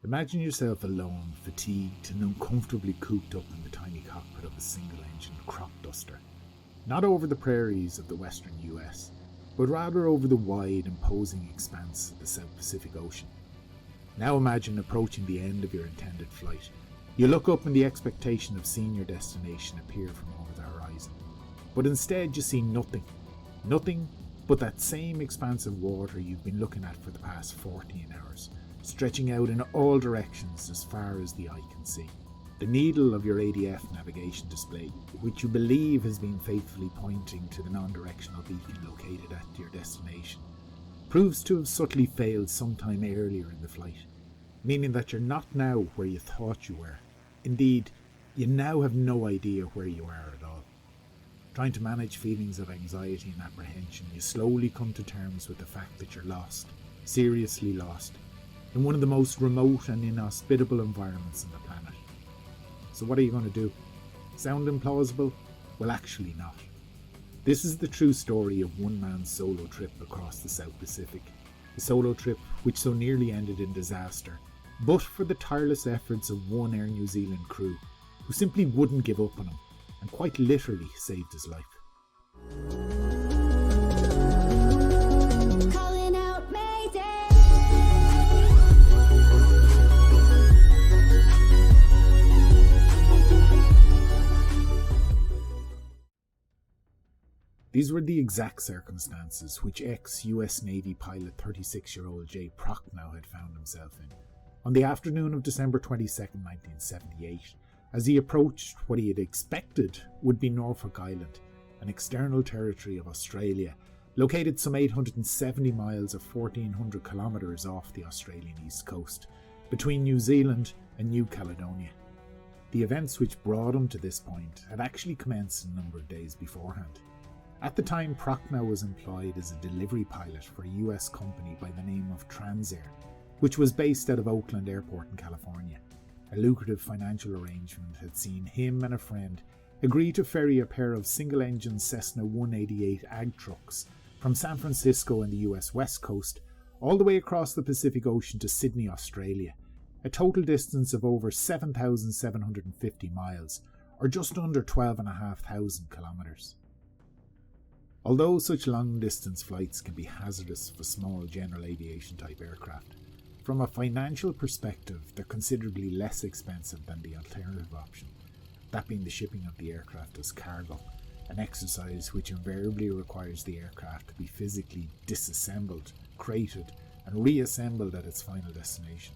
Imagine yourself alone, fatigued and uncomfortably cooped up in the tiny cockpit of a single-engine crop duster. Not over the prairies of the western US, but rather over the wide, imposing expanse of the South Pacific Ocean. Now imagine approaching the end of your intended flight. You look up in the expectation of seeing your destination appear from over the horizon. But instead you see nothing. Nothing but that same expanse of water you've been looking at for the past 14 hours, stretching out in all directions as far as the eye can see. The needle of your ADF navigation display, which you believe has been faithfully pointing to the non-directional beacon located at your destination, proves to have subtly failed sometime earlier in the flight, meaning that you're not now where you thought you were. Indeed, you now have no idea where you are at all. Trying to manage feelings of anxiety and apprehension, you slowly come to terms with the fact that you're lost, seriously lost, in one of the most remote and inhospitable environments on the planet. So what are you going to do? Sound implausible? Well, actually not. This is the true story of one man's solo trip across the South Pacific. A solo trip which so nearly ended in disaster, but for the tireless efforts of one Air New Zealand crew, who simply wouldn't give up on him, and quite literally saved his life. Calling out Mayday. These were the exact circumstances which ex-US Navy pilot 36-year-old Jay Prochnow had found himself in on the afternoon of December 22, 1978, as he approached what he had expected would be Norfolk Island, an external territory of Australia, located some 870 miles or 1,400 kilometres off the Australian east coast, between New Zealand and New Caledonia. The events which brought him to this point had actually commenced a number of days beforehand. At the time, Prochnow was employed as a delivery pilot for a US company by the name of Transair, which was based out of Oakland Airport in California. A lucrative financial arrangement had seen him and a friend agree to ferry a pair of single-engine Cessna 188 ag trucks from San Francisco and the US West Coast all the way across the Pacific Ocean to Sydney, Australia, a total distance of over 7,750 miles, or just under 12,500 kilometres. Although such long-distance flights can be hazardous for small general aviation type aircraft, from a financial perspective they're considerably less expensive than the alternative option, that being the shipping of the aircraft as cargo, an exercise which invariably requires the aircraft to be physically disassembled, crated and reassembled at its final destination.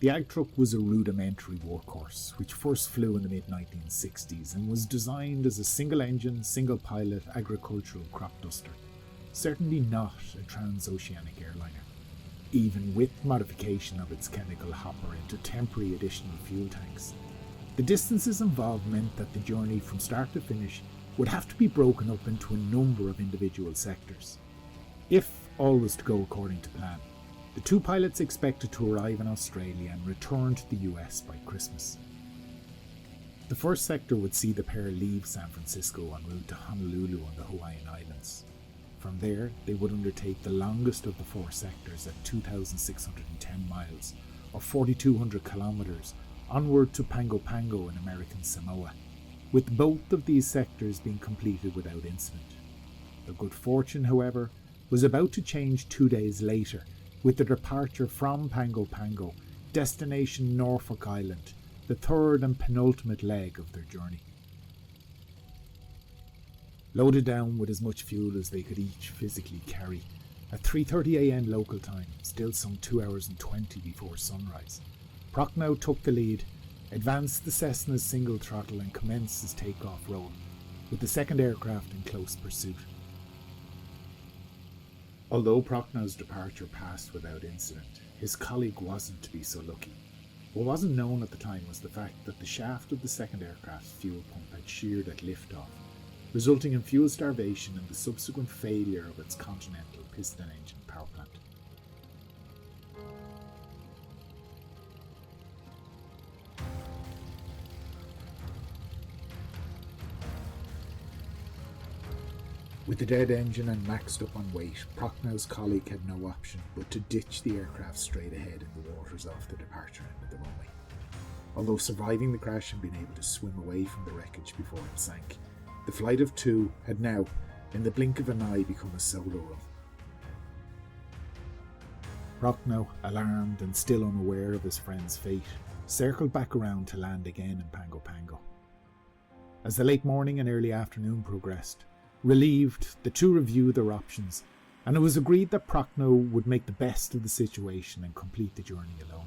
The ag truck was a rudimentary workhorse which first flew in the mid-1960s and was designed as a single-engine, single-pilot agricultural crop duster, certainly not a transoceanic airliner, even with modification of its chemical hopper into temporary additional fuel tanks. The distances involved meant that the journey from start to finish would have to be broken up into a number of individual sectors. If all was to go according to plan, the two pilots expected to arrive in Australia and return to the US by Christmas. The first sector would see the pair leave San Francisco en route to Honolulu on the Hawaiian Islands. From there, they would undertake the longest of the four sectors at 2,610 miles, or 4,200 kilometres, onward to Pago Pago in American Samoa, with both of these sectors being completed without incident. Their good fortune, however, was about to change 2 days later, with the departure from Pago Pago, destination Norfolk Island, the third and penultimate leg of their journey. Loaded down with as much fuel as they could each physically carry, at 3:30 a.m. local time, still some 2 hours and 20 before sunrise, Prochnow took the lead, advanced the Cessna's single throttle and commenced his takeoff roll, with the second aircraft in close pursuit. Although Prochnow's departure passed without incident, his colleague wasn't to be so lucky. What wasn't known at the time was the fact that the shaft of the second aircraft's fuel pump had sheared at liftoff, resulting in fuel starvation and the subsequent failure of its Continental piston engine power plant. With the dead engine and maxed up on weight, Prochnow's colleague had no option but to ditch the aircraft straight ahead in the waters off the departure end of the runway. Although surviving the crash and being able to swim away from the wreckage before it sank, the flight of two had now, in the blink of an eye, become a solo run. Prochnow, alarmed and still unaware of his friend's fate, circled back around to land again in Pango Pango. As the late morning and early afternoon progressed, relieved, the two reviewed their options, and it was agreed that Prochnow would make the best of the situation and complete the journey alone.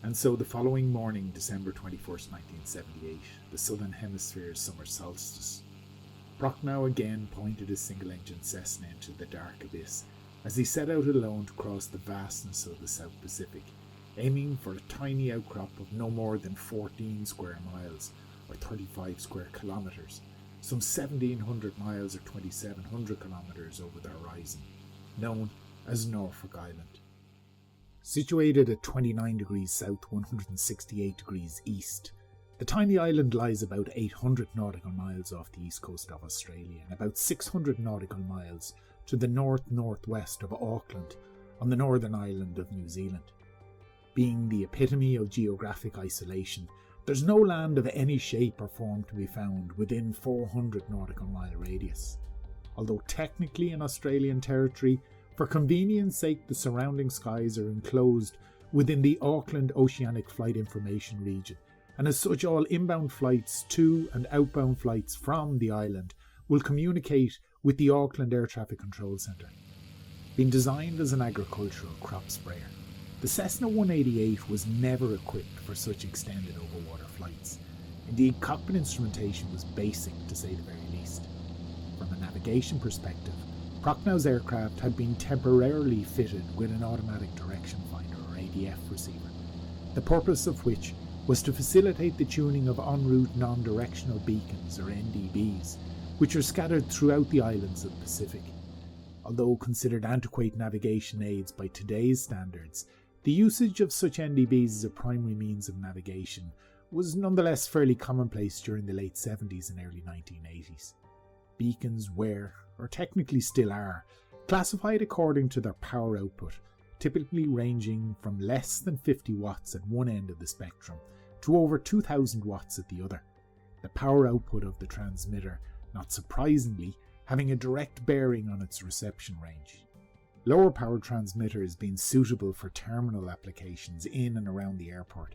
And so the following morning, December 21st, 1978, the Southern Hemisphere's summer solstice, Prochnow again pointed his single-engine Cessna into the dark abyss as he set out alone to cross the vastness of the South Pacific, aiming for a tiny outcrop of no more than 14 square miles, or 35 square kilometres, some 1,700 miles or 2,700 kilometres over the horizon, known as Norfolk Island. Situated at 29 degrees south, 168 degrees east, the tiny island lies about 800 nautical miles off the east coast of Australia and about 600 nautical miles to the north-northwest of Auckland on the northern island of New Zealand. Being the epitome of geographic isolation, there's no land of any shape or form to be found within 400 nautical mile radius. Although technically in Australian territory, for convenience sake the surrounding skies are enclosed within the Auckland Oceanic Flight Information Region, and as such all inbound flights to and outbound flights from the island will communicate with the Auckland Air Traffic Control Centre. Being designed as an agricultural crop sprayer, the Cessna 188 was never equipped for such extended overwater flights. Indeed, cockpit instrumentation was basic to say the very least. From a navigation perspective, Prochnow's aircraft had been temporarily fitted with an automatic direction finder or ADF receiver, the purpose of which was to facilitate the tuning of en route non-directional beacons or NDBs, which are scattered throughout the islands of the Pacific. Although considered antiquated navigation aids by today's standards, the usage of such NDBs as a primary means of navigation was nonetheless fairly commonplace during the late 70s and early 1980s. Beacons were, or technically still are, classified according to their power output, typically ranging from less than 50 watts at one end of the spectrum to over 2,000 watts at the other. The power output of the transmitter, not surprisingly, having a direct bearing on its reception range. Lower power transmitters, being suitable for terminal applications in and around the airport,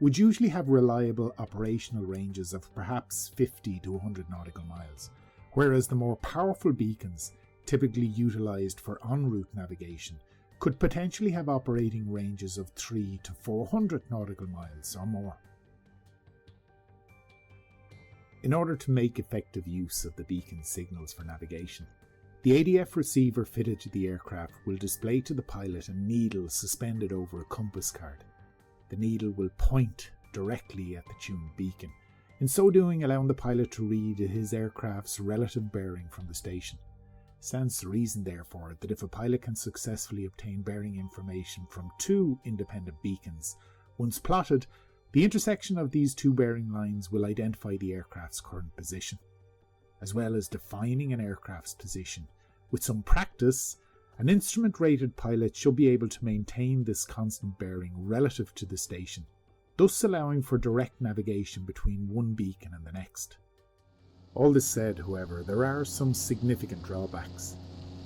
would usually have reliable operational ranges of perhaps 50 to 100 nautical miles, whereas the more powerful beacons, typically utilised for en route navigation, could potentially have operating ranges of 3 to 400 nautical miles or more. In order to make effective use of the beacon signals for navigation, the ADF receiver fitted to the aircraft will display to the pilot a needle suspended over a compass card. The needle will point directly at the tuned beacon, in so doing allowing the pilot to read his aircraft's relative bearing from the station. Stands to reason, therefore, that if a pilot can successfully obtain bearing information from two independent beacons, once plotted, the intersection of these two bearing lines will identify the aircraft's current position. As well as defining an aircraft's position, with some practice, an instrument-rated pilot should be able to maintain this constant bearing relative to the station, thus allowing for direct navigation between one beacon and the next. All this said, however, there are some significant drawbacks.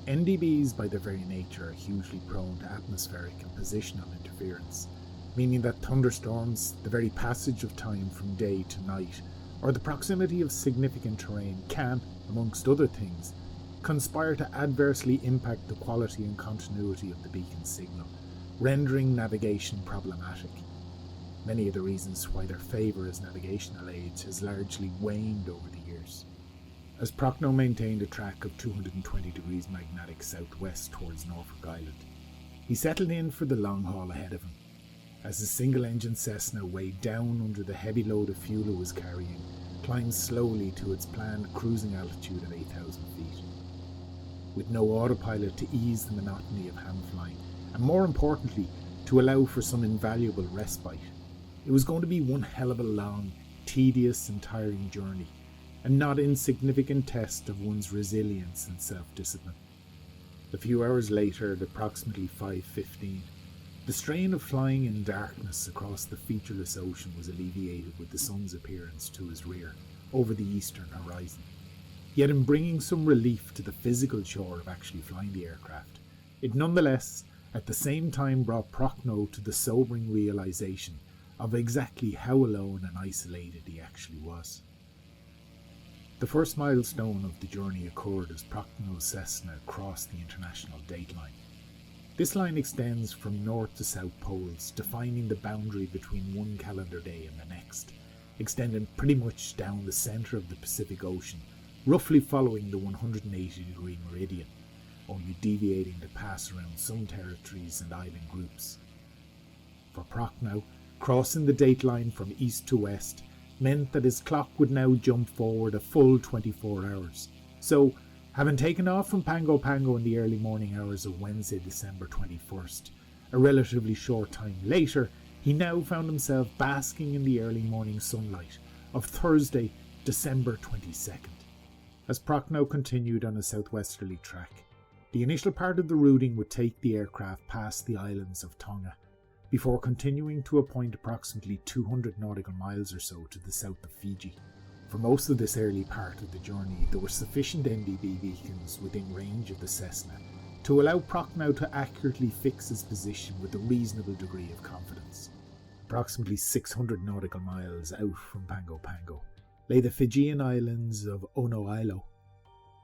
NDBs by their very nature are hugely prone to atmospheric and positional interference, meaning that thunderstorms, the very passage of time from day to night, or the proximity of significant terrain can, amongst other things, conspire to adversely impact the quality and continuity of the beacon signal, rendering navigation problematic. Many of the reasons why their favour as navigational aids has largely waned over the years. As Prochnow maintained a track of 220 degrees magnetic southwest towards Norfolk Island, he settled in for the long haul ahead of him, as the single-engine Cessna, weighed down under the heavy load of fuel it was carrying, climbed slowly to its planned cruising altitude of 8,000 feet. With no autopilot to ease the monotony of ham flying, and more importantly, to allow for some invaluable respite, it was going to be one hell of a long, tedious and tiring journey, a not insignificant test of one's resilience and self-discipline. A few hours later, at approximately 5:15, the strain of flying in darkness across the featureless ocean was alleviated with the sun's appearance to his rear, over the eastern horizon. Yet in bringing some relief to the physical chore of actually flying the aircraft, it nonetheless at the same time brought Prochnow to the sobering realization of exactly how alone and isolated he actually was. The first milestone of the journey occurred as Prochnow's Cessna crossed the international date line. This line extends from north to south poles, defining the boundary between one calendar day and the next, extending pretty much down the centre of the Pacific Ocean, roughly following the 180-degree meridian, only deviating to pass around some territories and island groups. For Prochnow, crossing the date line from east to west meant that his clock would now jump forward a full 24 hours. So, having taken off from Pago Pago in the early morning hours of Wednesday, December 21st, a relatively short time later, he now found himself basking in the early morning sunlight of Thursday, December 22nd. As Prochnow continued on a southwesterly track, the initial part of the routing would take the aircraft past the islands of Tonga, before continuing to a point approximately 200 nautical miles or so to the south of Fiji. For most of this early part of the journey, there were sufficient NDB beacons within range of the Cessna to allow Prochnow to accurately fix his position with a reasonable degree of confidence. Approximately 600 nautical miles out from Pago Pago lay the Fijian islands of Onoilo,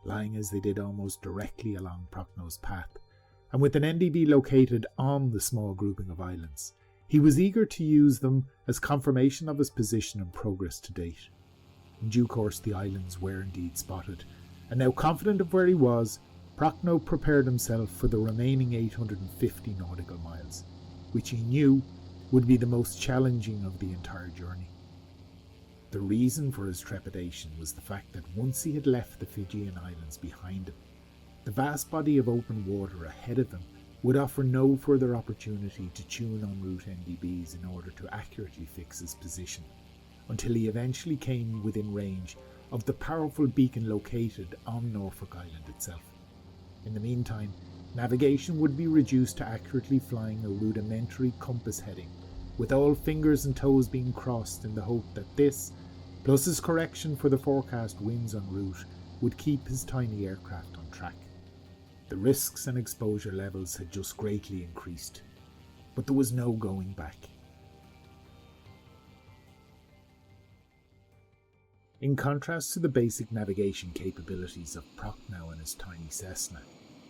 lying as they did almost directly along Prochnow's path, and with an NDB located on the small grouping of islands, he was eager to use them as confirmation of his position and progress to date. In due course the islands were indeed spotted, and now confident of where he was, Prochnow prepared himself for the remaining 850 nautical miles, which he knew would be the most challenging of the entire journey. The reason for his trepidation was the fact that once he had left the Fijian islands behind him, the vast body of open water ahead of him would offer no further opportunity to tune en route NDBs in order to accurately fix his position, until he eventually came within range of the powerful beacon located on Norfolk Island itself. In the meantime, navigation would be reduced to accurately flying a rudimentary compass heading, with all fingers and toes being crossed in the hope that this, plus his correction for the forecast winds en route, would keep his tiny aircraft on track. The risks and exposure levels had just greatly increased, but there was no going back. In contrast to the basic navigation capabilities of Prochnow and his tiny Cessna,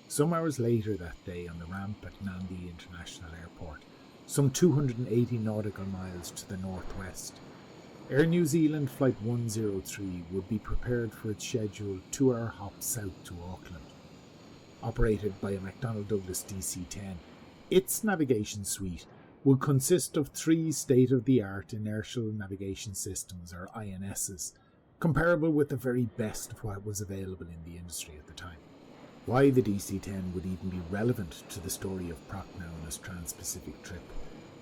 some hours later that day on the ramp at Nandi International Airport, some 280 nautical miles to the northwest, Air New Zealand Flight 103 would be prepared for its scheduled 2-hour hop south to Auckland. Operated by a McDonnell Douglas DC-10, its navigation suite would consist of 3 state-of-the-art inertial navigation systems, or INSs, comparable with the very best of what was available in the industry at the time. Why the DC-10 would even be relevant to the story of Prochnow and his trans-Pacific trip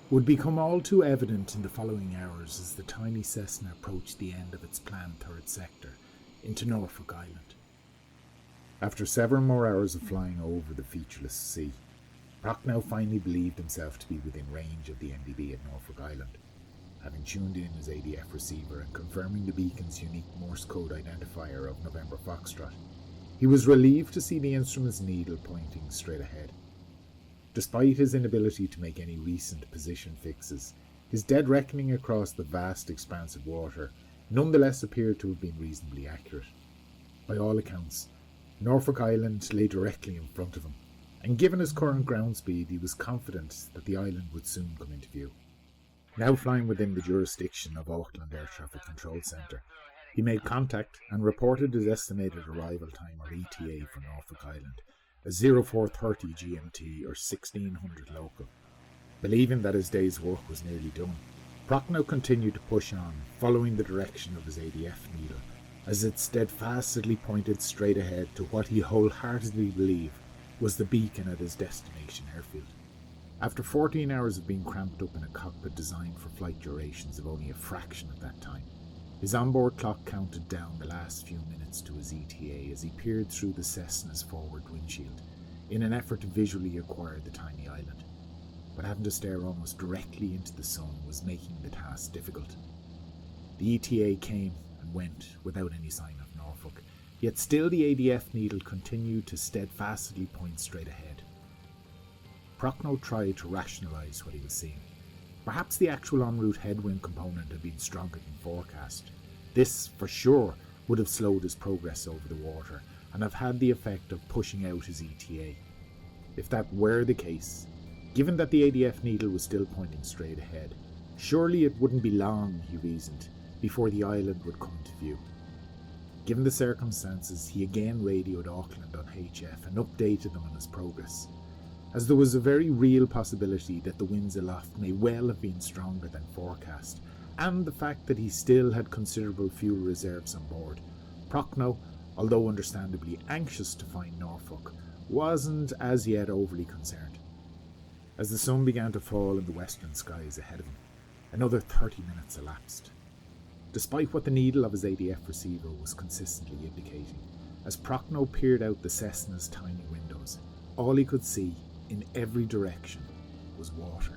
would become all too evident in the following hours as the tiny Cessna approached the end of its planned third sector into Norfolk Island. After several more hours of flying over the featureless sea, Prochnow finally believed himself to be within range of the NDB at Norfolk Island. Having tuned in his ADF receiver and confirming the beacon's unique Morse code identifier of November Foxtrot, he was relieved to see the instrument's needle pointing straight ahead. Despite his inability to make any recent position fixes, his dead reckoning across the vast expanse of water nonetheless appeared to have been reasonably accurate. By all accounts, Norfolk Island lay directly in front of him, and given his current ground speed, he was confident that the island would soon come into view. Now flying within the jurisdiction of Auckland Air Traffic Control Centre, he made contact and reported his estimated arrival time, or ETA, for Norfolk Island as 0430 GMT or 1600 local. Believing that his day's work was nearly done, Prochnow continued to push on, following the direction of his ADF needle, as it steadfastly pointed straight ahead to what he wholeheartedly believed was the beacon at his destination airfield. After 14 hours of being cramped up in a cockpit designed for flight durations of only a fraction of that time, His onboard clock counted down the last few minutes to his ETA as he peered through the Cessna's forward windshield in an effort to visually acquire the tiny island. But having to stare almost directly into the sun was making the task difficult. The ETA came and went without any sign of Norfolk, yet still the ADF needle continued to steadfastly point straight ahead. Prochnow tried to rationalise what he was seeing. Perhaps the actual en route headwind component had been stronger than forecast. This, for sure, would have slowed his progress over the water and have had the effect of pushing out his ETA. If that were the case, given that the ADF needle was still pointing straight ahead, surely it wouldn't be long, he reasoned, before the island would come to view. Given the circumstances, he again radioed Auckland on HF and updated them on his progress, as there was a very real possibility that the winds aloft may well have been stronger than forecast, and the fact that he still had considerable fuel reserves on board. Prochnow, although understandably anxious to find Norfolk, wasn't as yet overly concerned. As the sun began to fall in the western skies ahead of him, another 30 minutes elapsed. Despite what the needle of his ADF receiver was consistently indicating, as Prochnow peered out the Cessna's tiny windows, all he could see, in every direction, was water.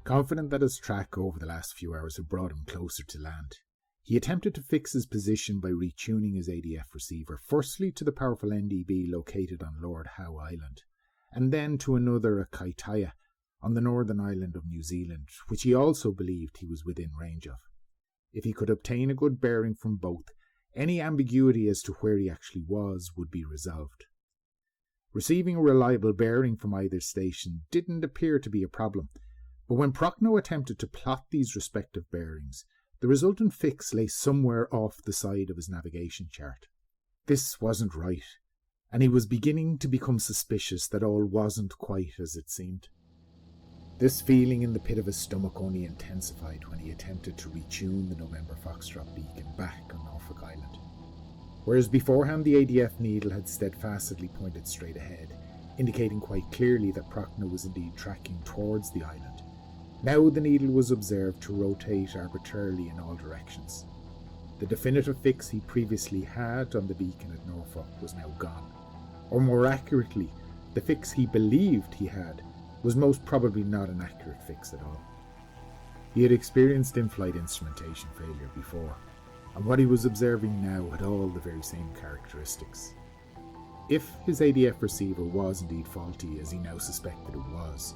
Confident that his track over the last few hours had brought him closer to land, he attempted to fix his position by retuning his ADF receiver, firstly to the powerful NDB located on Lord Howe Island, and then to another at Kaitaia, on the northern island of New Zealand, which he also believed he was within range of. If he could obtain a good bearing from both, any ambiguity as to where he actually was would be resolved. Receiving a reliable bearing from either station didn't appear to be a problem, but when Prochnow attempted to plot these respective bearings, the resultant fix lay somewhere off the side of his navigation chart. This wasn't right, and he was beginning to become suspicious that all wasn't quite as it seemed. This feeling in the pit of his stomach only intensified when he attempted to retune the November Foxtrot beacon back on Norfolk Island. Whereas beforehand the ADF needle had steadfastly pointed straight ahead, indicating quite clearly that Prochnow was indeed tracking towards the island, now the needle was observed to rotate arbitrarily in all directions. The definitive fix he previously had on the beacon at Norfolk was now gone, or more accurately, the fix he believed he had was most probably not an accurate fix at all. He had experienced in-flight instrumentation failure before, and what he was observing now had all the very same characteristics. If his ADF receiver was indeed faulty, as he now suspected it was,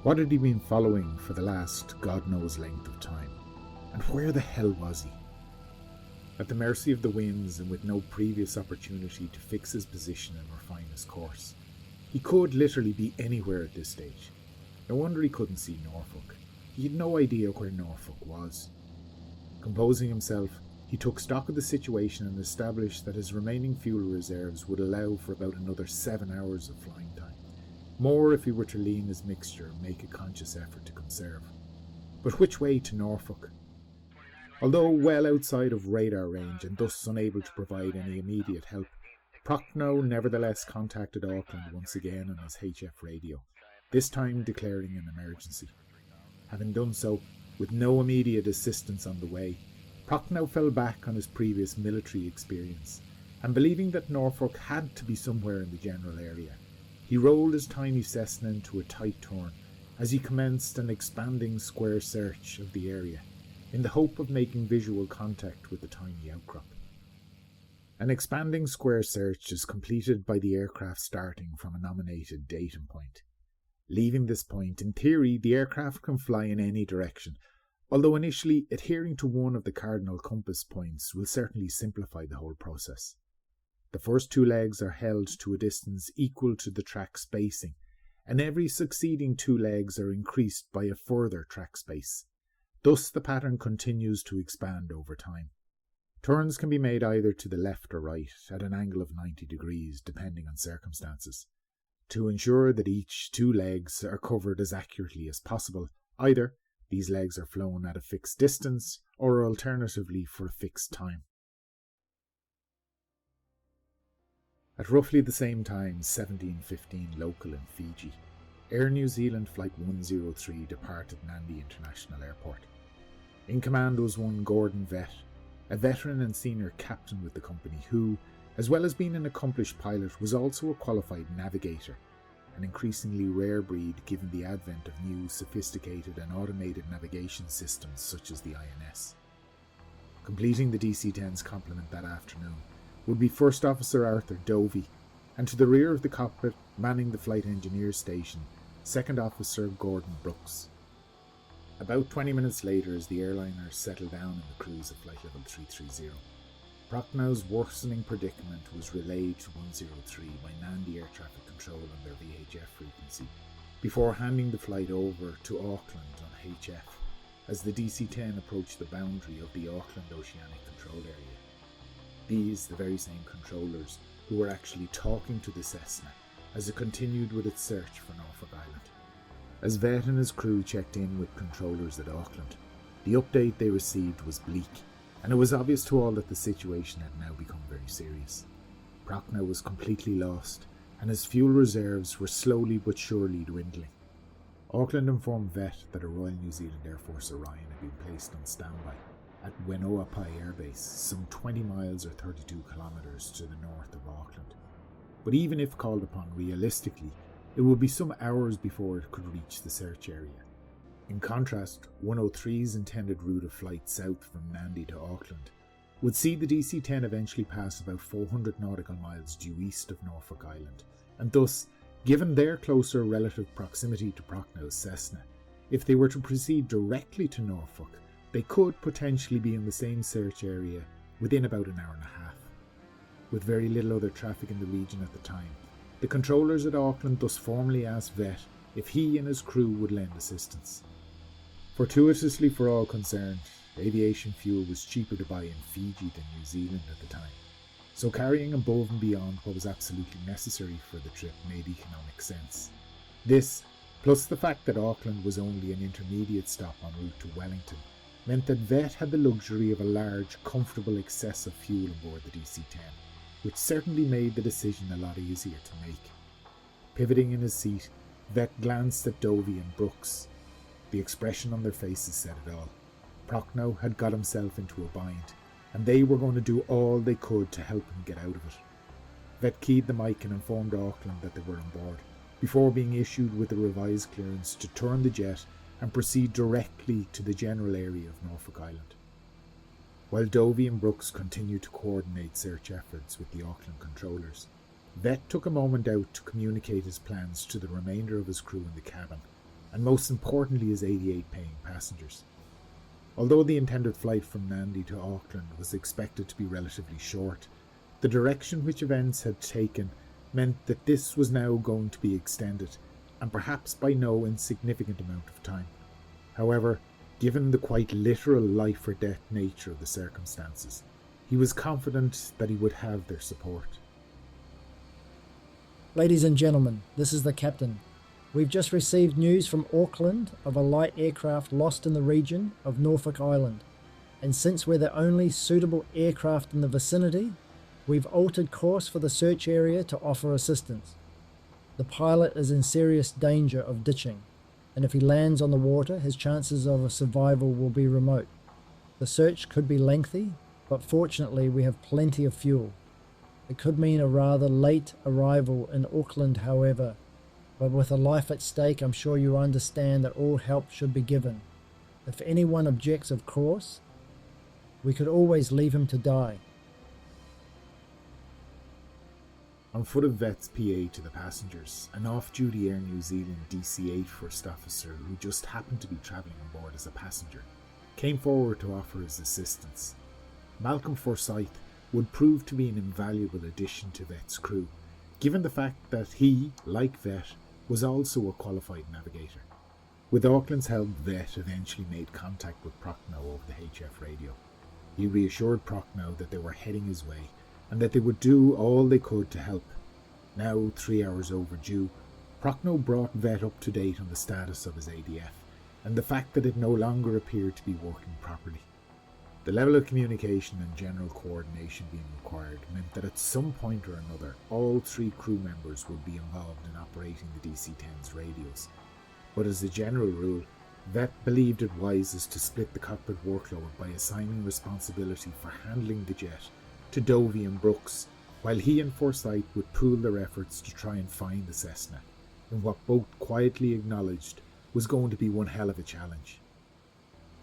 what had he been following for the last God knows length of time? And where the hell was he? At the mercy of the winds and with no previous opportunity to fix his position and refine his course, he could literally be anywhere at this stage. No wonder he couldn't see Norfolk. He had no idea where Norfolk was. Composing himself, he took stock of the situation and established that his remaining fuel reserves would allow for about another 7 hours of flying time. More if he were to lean his mixture and make a conscious effort to conserve. But which way to Norfolk? Although well outside of radar range and thus unable to provide any immediate help, Prochnow nevertheless contacted Auckland once again on his HF radio, this time declaring an emergency. Having done so, with no immediate assistance on the way, Prochnow fell back on his previous military experience, and believing that Norfolk had to be somewhere in the general area, he rolled his tiny Cessna into a tight turn as he commenced an expanding square search of the area, in the hope of making visual contact with the tiny outcrop. An expanding square search is completed by the aircraft starting from a nominated datum point. Leaving this point, in theory, the aircraft can fly in any direction, although initially adhering to one of the cardinal compass points will certainly simplify the whole process. The first 2 legs are held to a distance equal to the track spacing, and every succeeding 2 legs are increased by a further track space. Thus the pattern continues to expand over time. Turns can be made either to the left or right, at an angle of 90 degrees, depending on circumstances. to ensure that each two legs are covered as accurately as possible. Either these legs are flown at a fixed distance or alternatively for a fixed time. At roughly the same time, 17:15 local in Fiji, Air New Zealand Flight 103 departed Nandi International Airport. In command was one Gordon Vett, a veteran and senior captain with the company who, as well as being an accomplished pilot, was also a qualified navigator, an increasingly rare breed given the advent of new sophisticated and automated navigation systems such as the INS. Completing the DC-10's complement that afternoon would be First Officer Arthur Dovey, and to the rear of the cockpit, manning the flight engineer's station, Second Officer Gordon Brooks. About 20 minutes later, as the airliner settled down in the cruise at flight level 330, Prochnow worsening predicament was relayed to 103 by Nandi Air Traffic Control on their VHF frequency, before handing the flight over to Auckland on HF as the DC-10 approached the boundary of the Auckland Oceanic Control Area. These, the very same controllers who were actually talking to the Cessna as it continued with its search for Norfolk Island. As Vett and his crew checked in with controllers at Auckland, the update they received was bleak, and it was obvious to all that the situation had now become very serious. Prochnow was completely lost, and his fuel reserves were slowly but surely dwindling. Auckland informed Vett that a Royal New Zealand Air Force Orion had been placed on standby at Wenoapai Air Base, some 20 miles or 32 kilometres to the north of Auckland. But even if called upon realistically, it would be some hours before it could reach the search area. In contrast, 103's intended route of flight south from Nandi to Auckland would see the DC-10 eventually pass about 400 nautical miles due east of Norfolk Island, and thus, given their closer relative proximity to Prochnow's Cessna, if they were to proceed directly to Norfolk, they could potentially be in the same search area within about an hour and a half. With very little other traffic in the region at the time, the controllers at Auckland thus formally asked Vett if he and his crew would lend assistance. Fortuitously for all concerned, aviation fuel was cheaper to buy in Fiji than New Zealand at the time, so carrying above and beyond what was absolutely necessary for the trip made economic sense. This, plus the fact that Auckland was only an intermediate stop en route to Wellington, meant that Vett had the luxury of a large, comfortable excess of fuel aboard the DC-10, which certainly made the decision a lot easier to make. Pivoting in his seat, Vett glanced at Dovey and Brooks. The expression on their faces said it all. Prochnow had got himself into a bind, and they were going to do all they could to help him get out of it. Vett keyed the mic and informed Auckland that they were on board, before being issued with a revised clearance to turn the jet and proceed directly to the general area of Norfolk Island. While Dovey and Brooks continued to coordinate search efforts with the Auckland controllers, Vett took a moment out to communicate his plans to the remainder of his crew in the cabin, and most importantly his 88 paying passengers. Although the intended flight from Nandi to Auckland was expected to be relatively short, the direction which events had taken meant that this was now going to be extended, and perhaps by no insignificant amount of time. However, given the quite literal life or death nature of the circumstances, he was confident that he would have their support. Ladies and gentlemen, this is the captain. We've just received news from Auckland of a light aircraft lost in the region of Norfolk Island, and since we're the only suitable aircraft in the vicinity, we've altered course for the search area to offer assistance. The pilot is in serious danger of ditching, and if he lands on the water, his chances of a survival will be remote. The search could be lengthy, but fortunately we have plenty of fuel. It could mean a rather late arrival in Auckland, however, but with a life at stake, I'm sure you understand that all help should be given. If anyone objects, of course, we could always leave him to die. On foot of Vett's PA to the passengers, an off-duty Air New Zealand DC-8 first officer who just happened to be travelling on board as a passenger came forward to offer his assistance. Malcolm Forsyth would prove to be an invaluable addition to Vett's crew, given the fact that he, like Vett, was also a qualified navigator. With Auckland's help, Vett eventually made contact with Prochnow over the HF radio. He reassured Prochnow that they were heading his way and that they would do all they could to help. Now 3 hours overdue, Prochnow brought Vet up to date on the status of his ADF, and the fact that it no longer appeared to be working properly. The level of communication and general coordination being required meant that at some point or another, all 3 crew members would be involved in operating the DC-10's radios. But as a general rule, Vet believed it wisest to split the cockpit workload by assigning responsibility for handling the jet to Dovey and Brooks, while he and Forsyth would pool their efforts to try and find the Cessna, in what both quietly acknowledged was going to be one hell of a challenge.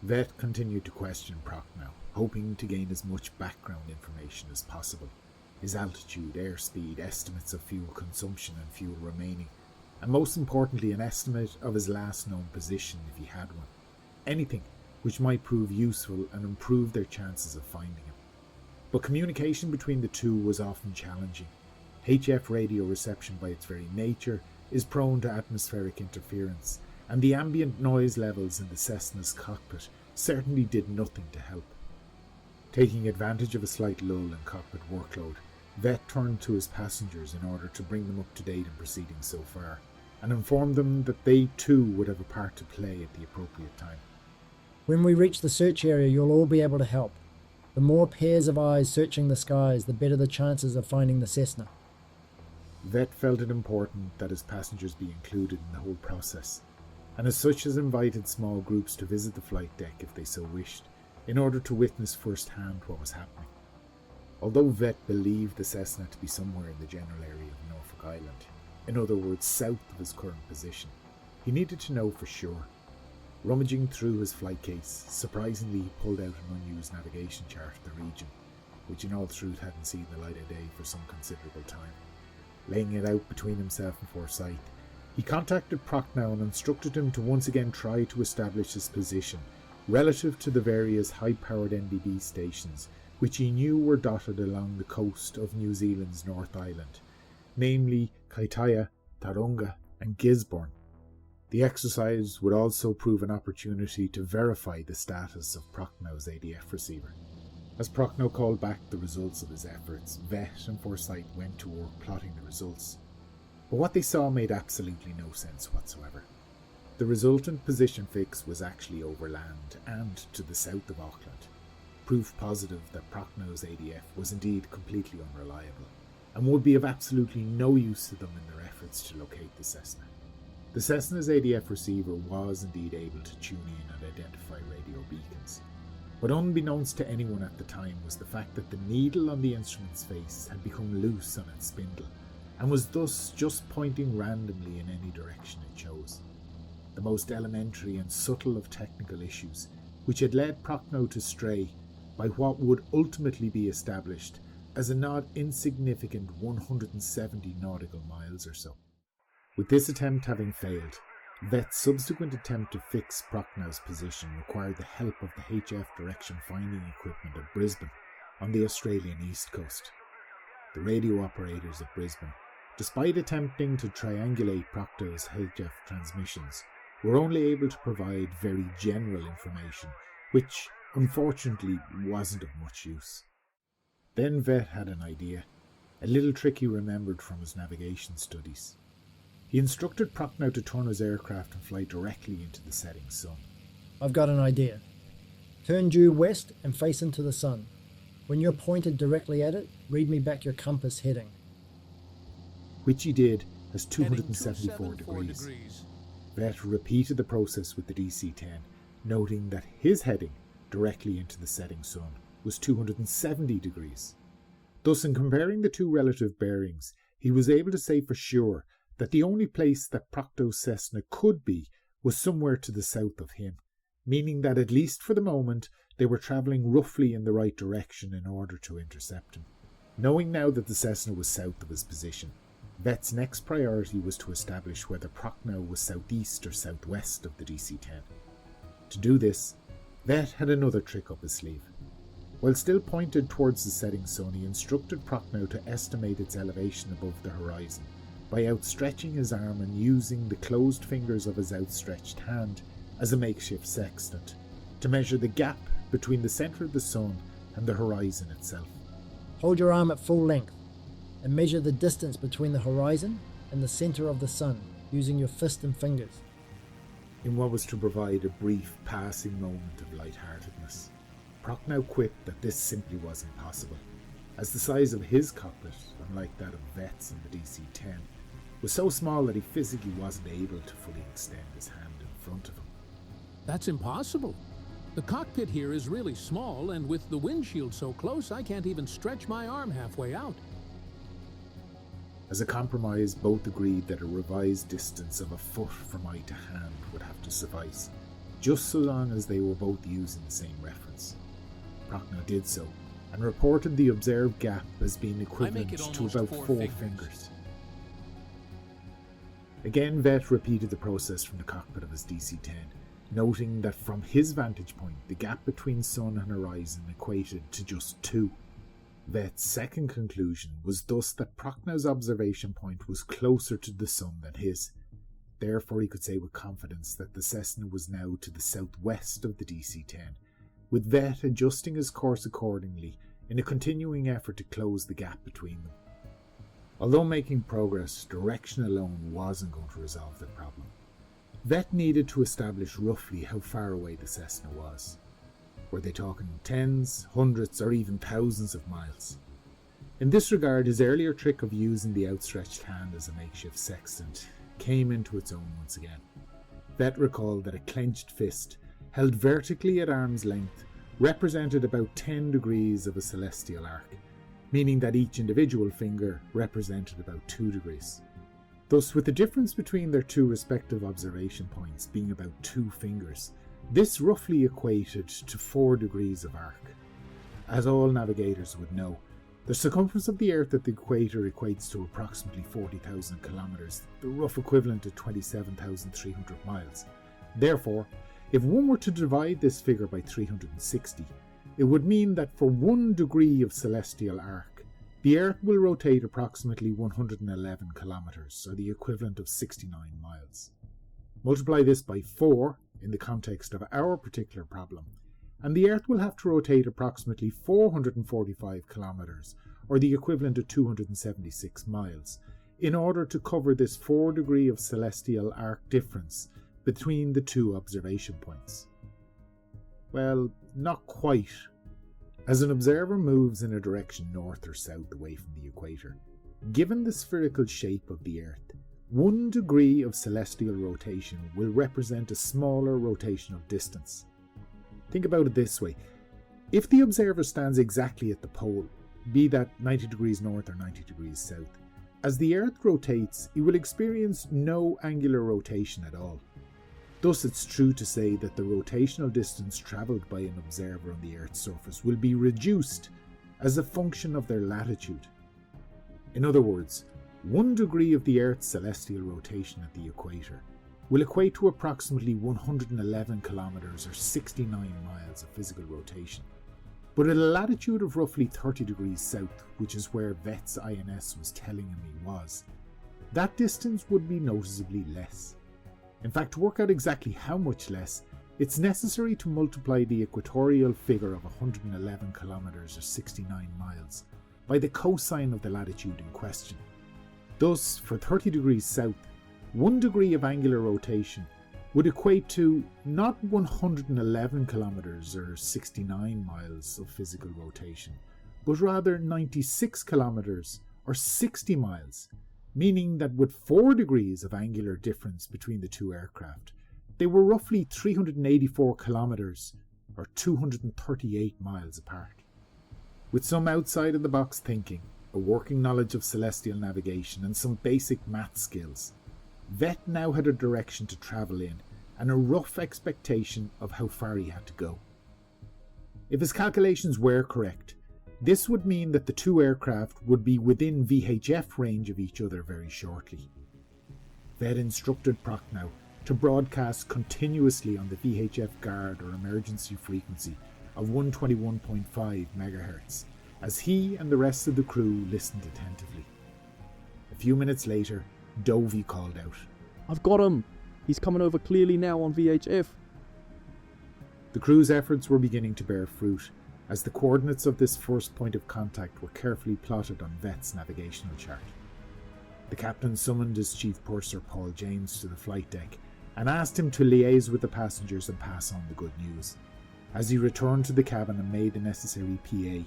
Vet continued to question Prochnow, hoping to gain as much background information as possible. His altitude, airspeed, estimates of fuel consumption and fuel remaining, and most importantly an estimate of his last known position if he had one. Anything which might prove useful and improve their chances of finding him. But communication between the two was often challenging. HF radio reception by its very nature is prone to atmospheric interference, and the ambient noise levels in the Cessna's cockpit certainly did nothing to help. Taking advantage of a slight lull in cockpit workload, Vet turned to his passengers in order to bring them up to date in proceedings so far, and informed them that they too would have a part to play at the appropriate time. When we reach the search area, you'll all be able to help. The more pairs of eyes searching the skies, the better the chances of finding the Cessna. Vet felt it important that his passengers be included in the whole process, and as such has invited small groups to visit the flight deck if they so wished, in order to witness firsthand what was happening. Although Vet believed the Cessna to be somewhere in the general area of Norfolk Island, in other words south of his current position, he needed to know for sure. Rummaging through his flight case, surprisingly he pulled out an unused navigation chart of the region, which in all truth hadn't seen the light of day for some considerable time. Laying it out between himself and Forsyth, he contacted Prochnow and instructed him to once again try to establish his position relative to the various high-powered NDB stations which he knew were dotted along the coast of New Zealand's North Island, namely Kaitaia, Tauranga and Gisborne. The exercise would also prove an opportunity to verify the status of Prochnow's ADF receiver. As Prochnow called back the results of his efforts, Vet and Forsyth went to work plotting the results. But what they saw made absolutely no sense whatsoever. The resultant position fix was actually over land and to the south of Auckland, proof positive that Prochnow's ADF was indeed completely unreliable, and would be of absolutely no use to them in their efforts to locate the Cessna. The Cessna's ADF receiver was indeed able to tune in and identify radio beacons, but unbeknownst to anyone at the time was the fact that the needle on the instrument's face had become loose on its spindle, and was thus just pointing randomly in any direction it chose. The most elementary and subtle of technical issues, which had led Prochnow to stray by what would ultimately be established as a not insignificant 170 nautical miles or so. With this attempt having failed, Vet's subsequent attempt to fix Prochnow's position required the help of the HF direction finding equipment at Brisbane on the Australian east coast. The radio operators at Brisbane, despite attempting to triangulate Prochnow's HF transmissions, were only able to provide very general information, which unfortunately wasn't of much use. Then Vet had an idea, a little trick he remembered from his navigation studies. He instructed Prochnow to turn his aircraft and fly directly into the setting sun. I've got an idea. Turn due west and face into the sun. When you're pointed directly at it, read me back your compass heading. Which he did as 274 degrees. Vet repeated the process with the DC-10, noting that his heading directly into the setting sun was 270 degrees. Thus, in comparing the two relative bearings, he was able to say for sure that the only place that Prochnow's Cessna could be was somewhere to the south of him, meaning that at least for the moment they were travelling roughly in the right direction in order to intercept him. Knowing now that the Cessna was south of his position, Vet's next priority was to establish whether Prochnow was southeast or southwest of the DC-10. To do this, Vet had another trick up his sleeve. While still pointed towards the setting sun, he instructed Prochnow to estimate its elevation above the horizon by outstretching his arm and using the closed fingers of his outstretched hand as a makeshift sextant to measure the gap between the centre of the sun and the horizon itself. Hold your arm at full length. and measure the distance between the horizon and the center of the sun using your fist and fingers. In what was to provide a brief passing moment of lightheartedness, Prochnow quipped that this simply wasn't possible, as the size of his cockpit, unlike that of Vet's in the DC-10, was so small that he physically wasn't able to fully extend his hand in front of him. That's impossible. The cockpit here is really small, and with the windshield so close, I can't even stretch my arm halfway out. As a compromise, both agreed that a revised distance of a foot from eye to hand would have to suffice, just so long as they were both using the same reference. Prochnow did so, and reported the observed gap as being equivalent to about four fingers. Again, Vet repeated the process from the cockpit of his DC-10, noting that from his vantage point, the gap between sun and horizon equated to just 2. Vet's second conclusion was thus that Prochnow's observation point was closer to the sun than his. Therefore, he could say with confidence that the Cessna was now to the southwest of the DC-10, with Vet adjusting his course accordingly in a continuing effort to close the gap between them. Although making progress, direction alone wasn't going to resolve the problem. Vet needed to establish roughly how far away the Cessna was. Were they talking tens, hundreds, or even thousands of miles? In this regard, his earlier trick of using the outstretched hand as a makeshift sextant came into its own once again. Vet recalled that a clenched fist, held vertically at arm's length, represented about 10 degrees of a celestial arc, meaning that each individual finger represented about 2 degrees. Thus, with the difference between their two respective observation points being about 2 fingers, this roughly equated to 4 degrees of arc. As all navigators would know, the circumference of the Earth at the equator equates to approximately 40,000 kilometers, the rough equivalent to 27,300 miles. Therefore, if one were to divide this figure by 360, it would mean that for 1 degree of celestial arc, the Earth will rotate approximately 111 kilometers, or the equivalent of 69 miles. Multiply this by 4 in the context of our particular problem, and the Earth will have to rotate approximately 445 kilometers, or the equivalent of 276 miles, in order to cover this 4 degree of celestial arc difference between the two observation points. Well, not quite. As an observer moves in a direction north or south away from the equator, given the spherical shape of the Earth, 1 degree of celestial rotation will represent a smaller rotational distance. Think about it this way. If the observer stands exactly at the pole, be that 90 degrees north or 90 degrees south, as the Earth rotates, it will experience no angular rotation at all. Thus, it's true to say that the rotational distance travelled by an observer on the Earth's surface will be reduced as a function of their latitude. In other words, 1 degree of the Earth's celestial rotation at the equator will equate to approximately 111 kilometers or 69 miles of physical rotation. But at a latitude of roughly 30 degrees south, which is where Vet's INS was telling him he was, that distance would be noticeably less. In fact, to work out exactly how much less, it's necessary to multiply the equatorial figure of 111 kilometers or 69 miles by the cosine of the latitude in question. Thus, for 30 degrees south, 1 degree of angular rotation would equate to not 111 kilometers or 69 miles of physical rotation, but rather 96 kilometers or 60 miles, meaning that with 4 degrees of angular difference between the two aircraft, they were roughly 384 kilometers or 238 miles apart. With some outside-of-the-box thinking, a working knowledge of celestial navigation, and some basic math skills, Vet now had a direction to travel in and a rough expectation of how far he had to go. If his calculations were correct, this would mean that the two aircraft would be within VHF range of each other very shortly. Vet instructed Prochnow to broadcast continuously on the VHF guard or emergency frequency of 121.5 MHz, as he and the rest of the crew listened attentively. A few minutes later, Dovey called out, "I've got him! He's coming over clearly now on VHF. The crew's efforts were beginning to bear fruit, as the coordinates of this first point of contact were carefully plotted on Vet's navigational chart. The captain summoned his chief purser, Paul James, to the flight deck and asked him to liaise with the passengers and pass on the good news. As he returned to the cabin and made the necessary PA,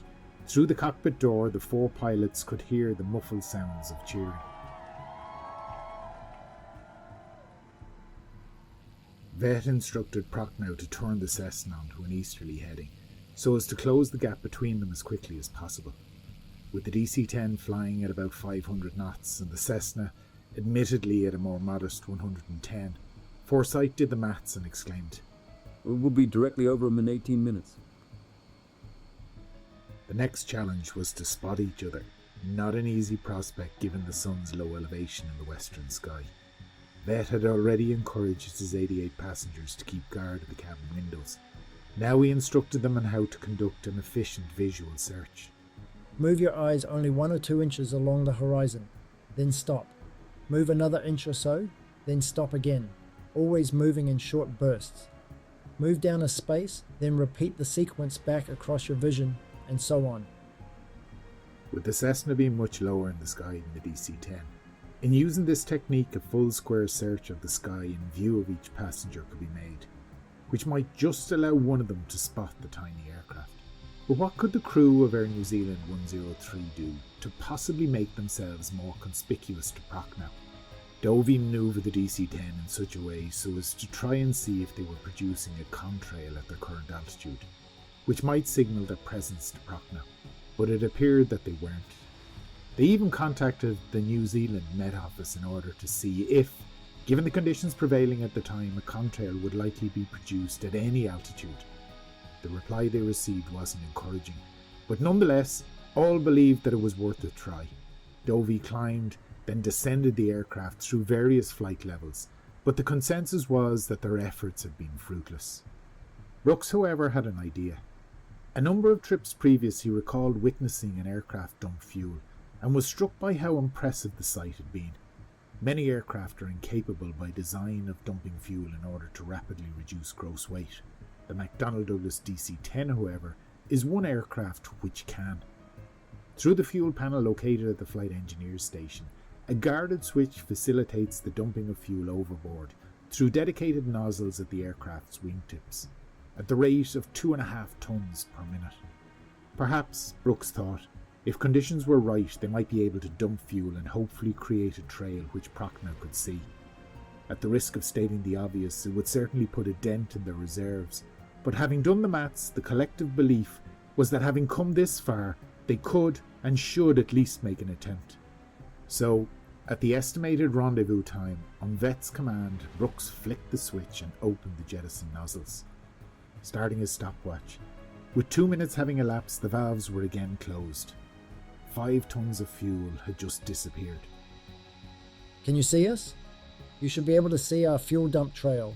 through the cockpit door the four pilots could hear the muffled sounds of cheering. Vet instructed Prochnow to turn the Cessna onto an easterly heading, so as to close the gap between them as quickly as possible. With the DC-10 flying at about 500 knots and the Cessna admittedly at a more modest 110, Forsyth did the maths and exclaimed, "We'll be directly over them in 18 minutes. The next challenge was to spot each other, not an easy prospect given the sun's low elevation in the western sky. Vet had already encouraged his 88 passengers to keep guard at the cabin windows. Now he instructed them on how to conduct an efficient visual search. Move your eyes only 1 or 2 inches along the horizon, then stop. Move another inch or so, then stop again, always moving in short bursts. Move down a space, then repeat the sequence back across your vision, and so on." With the Cessna being much lower in the sky than the DC-10, in using this technique a full square search of the sky in view of each passenger could be made, which might just allow one of them to spot the tiny aircraft. But what could the crew of Air New Zealand 103 do to possibly make themselves more conspicuous to Prochnow? Dovey manoeuvred the DC-10 in such a way so as to try and see if they were producing a contrail at their current altitude, which might signal their presence to Prochnow, but it appeared that they weren't. They even contacted the New Zealand Met Office in order to see if, given the conditions prevailing at the time, a contrail would likely be produced at any altitude. The reply they received wasn't encouraging, but nonetheless, all believed that it was worth a try. Dovey climbed, then descended the aircraft through various flight levels, but the consensus was that their efforts had been fruitless. Brooks, however, had an idea. A number of trips previous he recalled witnessing an aircraft dump fuel, and was struck by how impressive the sight had been. Many aircraft are incapable by design of dumping fuel in order to rapidly reduce gross weight. The McDonnell Douglas DC-10, however, is one aircraft which can. Through the fuel panel located at the Flight Engineers Station, a guarded switch facilitates the dumping of fuel overboard through dedicated nozzles at the aircraft's wingtips, at the rate of 2.5 tons per minute. Perhaps, Brooks thought, if conditions were right, they might be able to dump fuel and hopefully create a trail which Prochnow could see. At the risk of stating the obvious, it would certainly put a dent in their reserves, but having done the maths, the collective belief was that having come this far, they could and should at least make an attempt. So, at the estimated rendezvous time, on Vet's command, Brooks flicked the switch and opened the jettison nozzles. Starting his stopwatch, with 2 minutes having elapsed, the valves were again closed. 5 tons of fuel had just disappeared. "Can you see us? You should be able to see our fuel dump trail."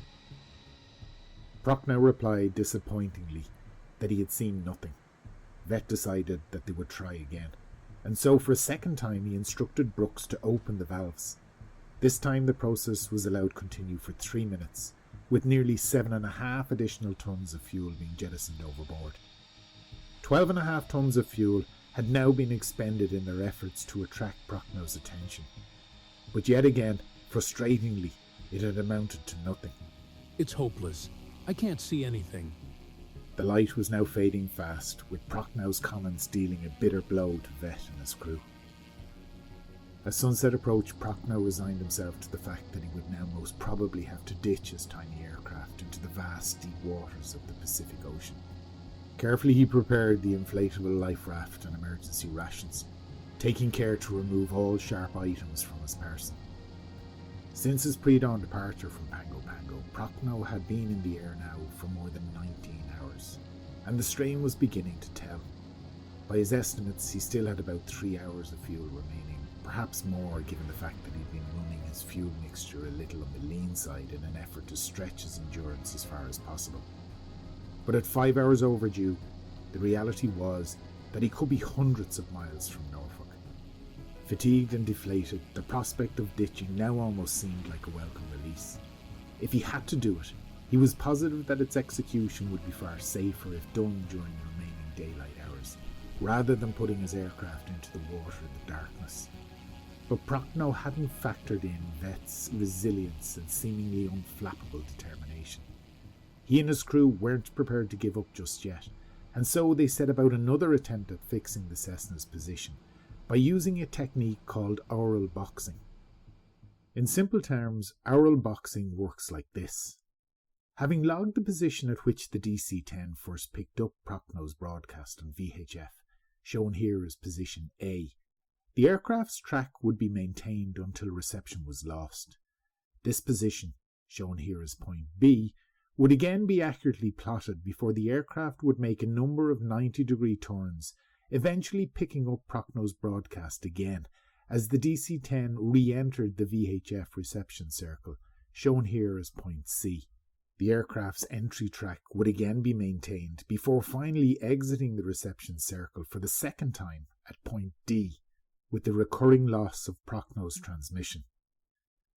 Prochnow replied disappointingly that he had seen nothing. Vet decided that they would try again, and so for a second time he instructed Brooks to open the valves. This time the process was allowed continue for 3 minutes, with nearly 7.5 additional tons of fuel being jettisoned overboard. 12.5 tons of fuel had now been expended in their efforts to attract Prochnow's attention. But yet again, frustratingly, it had amounted to nothing. It's hopeless. I can't see anything. The light was now fading fast, with Prochnow's comments dealing a bitter blow to Vet and his crew. As sunset approached, Prochnow resigned himself to the fact that he would now most probably have to ditch his tiny aircraft into the vast deep waters of the Pacific Ocean. Carefully he prepared the inflatable life raft and emergency rations, taking care to remove all sharp items from his person. Since his pre-dawn departure from Pango Pango, Prochnow had been in the air now for more than 19 hours, and the strain was beginning to tell. By his estimates, he still had about 3 hours of fuel remaining, perhaps more given the fact that he'd been running his fuel mixture a little on the lean side in an effort to stretch his endurance as far as possible. But at 5 hours overdue, the reality was that he could be hundreds of miles from Norfolk. Fatigued and deflated, the prospect of ditching now almost seemed like a welcome release. If he had to do it, he was positive that its execution would be far safer if done during the remaining daylight hours, rather than putting his aircraft into the water in the darkness. But Prochnow hadn't factored in Vet's resilience and seemingly unflappable determination. He and his crew weren't prepared to give up just yet, and so they set about another attempt at fixing the Cessna's position by using a technique called aural boxing. In simple terms, aural boxing works like this. Having logged the position at which the DC-10 first picked up Prochnow's broadcast on VHF, shown here as position A, the aircraft's track would be maintained until reception was lost. This position, shown here as point B, would again be accurately plotted before the aircraft would make a number of 90-degree turns, eventually picking up Prochnow's broadcast again as the DC-10 re-entered the VHF reception circle, shown here as point C. The aircraft's entry track would again be maintained before finally exiting the reception circle for the second time at point D, with the recurring loss of Prochnow's transmission.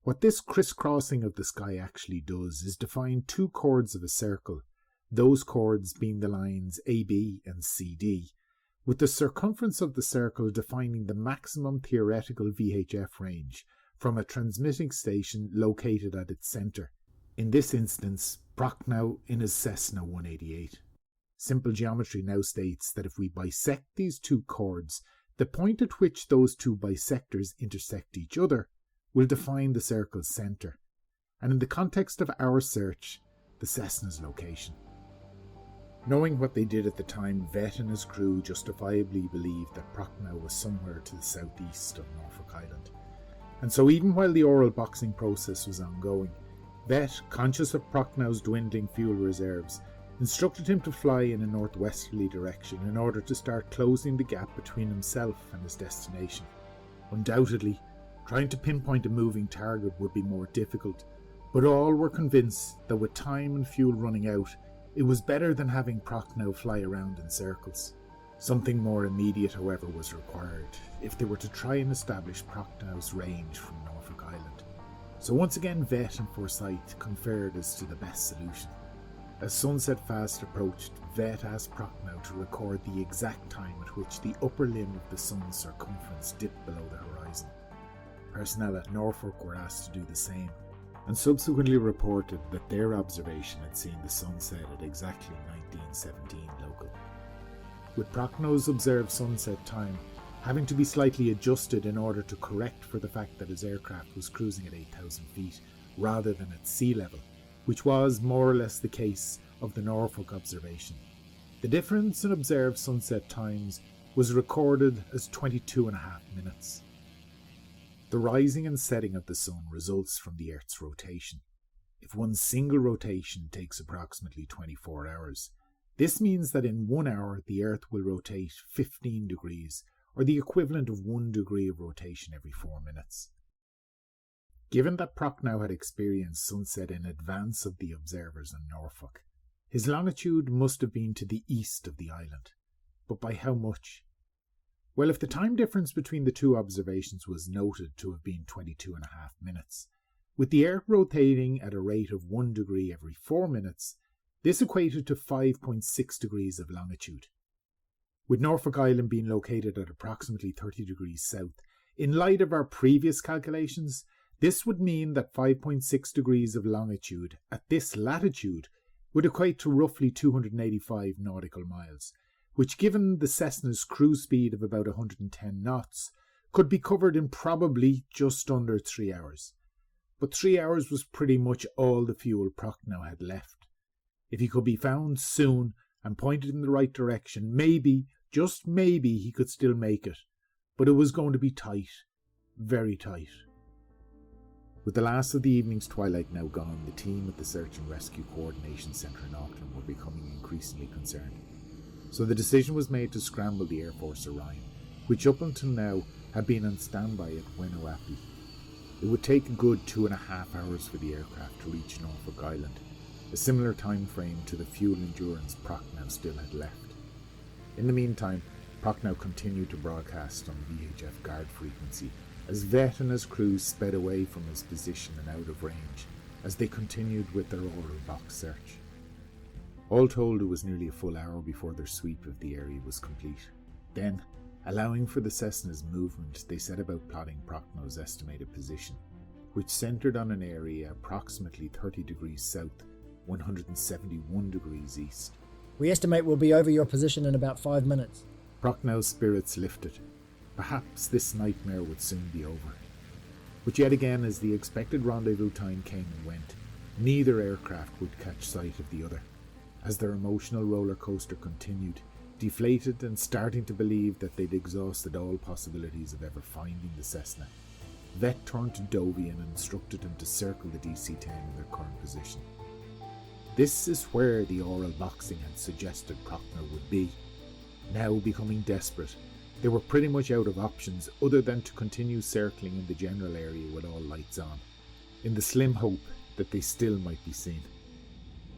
What this crisscrossing of the sky actually does is define two chords of a circle, those chords being the lines AB and CD, with the circumference of the circle defining the maximum theoretical VHF range from a transmitting station located at its centre, in this instance Prochnow in his Cessna 188. Simple geometry now states that if we bisect these two chords, the point at which those two bisectors intersect each other will define the circle's centre, and in the context of our search, the Cessna's location. Knowing what they did at the time, Vet and his crew justifiably believed that Prochnow was somewhere to the southeast of Norfolk Island, and so even while the aural boxing process was ongoing, Vet, conscious of Prochnow's dwindling fuel reserves, instructed him to fly in a northwesterly direction in order to start closing the gap between himself and his destination. Undoubtedly, trying to pinpoint a moving target would be more difficult, but all were convinced that with time and fuel running out, it was better than having Prochnow fly around in circles. Something more immediate, however, was required if they were to try and establish Prochnow's range from Norfolk Island. So once again, Vet and Forsyth conferred as to the best solution. As sunset fast approached, Vet asked Prochnow to record the exact time at which the upper limb of the sun's circumference dipped below the horizon. Personnel at Norfolk were asked to do the same, and subsequently reported that their observation had seen the sunset at exactly 1917 local. With Prochnow's observed sunset time having to be slightly adjusted in order to correct for the fact that his aircraft was cruising at 8,000 feet rather than at sea level, which was more or less the case of the Norfolk observation. The difference in observed sunset times was recorded as 22.5 minutes. The rising and setting of the sun results from the Earth's rotation. If one single rotation takes approximately 24 hours, this means that in 1 hour the Earth will rotate 15 degrees, or the equivalent of 1 degree of rotation every 4 minutes. Given that Prochnow had experienced sunset in advance of the observers on Norfolk, his longitude must have been to the east of the island. But by how much? Well, if the time difference between the two observations was noted to have been 22.5 minutes, with the Earth rotating at a rate of 1 degree every 4 minutes, this equated to 5.6 degrees of longitude. With Norfolk Island being located at approximately 30 degrees south, in light of our previous calculations, this would mean that 5.6 degrees of longitude at this latitude would equate to roughly 285 nautical miles, which, given the Cessna's cruise speed of about 110 knots, could be covered in probably just under 3 hours. But 3 hours was pretty much all the fuel Prochnow had left. If he could be found soon and pointed in the right direction, maybe, just maybe, he could still make it. But it was going to be tight. Very tight. With the last of the evening's twilight now gone, the team at the Search and Rescue Coordination Centre in Auckland were becoming increasingly concerned. So the decision was made to scramble the Air Force Orion, which up until now had been on standby at Wainuapi. It would take a good 2.5 hours for the aircraft to reach Norfolk Island, a similar time frame to the fuel endurance Prochnow still had left. In the meantime, Prochnow continued to broadcast on VHF guard frequency as Vet and his crew sped away from his position and out of range as they continued with their aural box search. All told, it was nearly a full hour before their sweep of the area was complete. Then, allowing for the Cessna's movement, they set about plotting Prochno's estimated position, which centred on an area approximately 30 degrees south, 171 degrees east. We estimate we'll be over your position in about 5 minutes. Prochno's spirits lifted. Perhaps this nightmare would soon be over. But yet again, as the expected rendezvous time came and went, neither aircraft would catch sight of the other. As their emotional roller coaster continued, deflated and starting to believe that they'd exhausted all possibilities of ever finding the Cessna, Vet turned to Dovey and instructed him to circle the DC-10 in their current position. This is where the oral boxing had suggested Prochno would be. Now becoming desperate, they were pretty much out of options other than to continue circling in the general area with all lights on, in the slim hope that they still might be seen.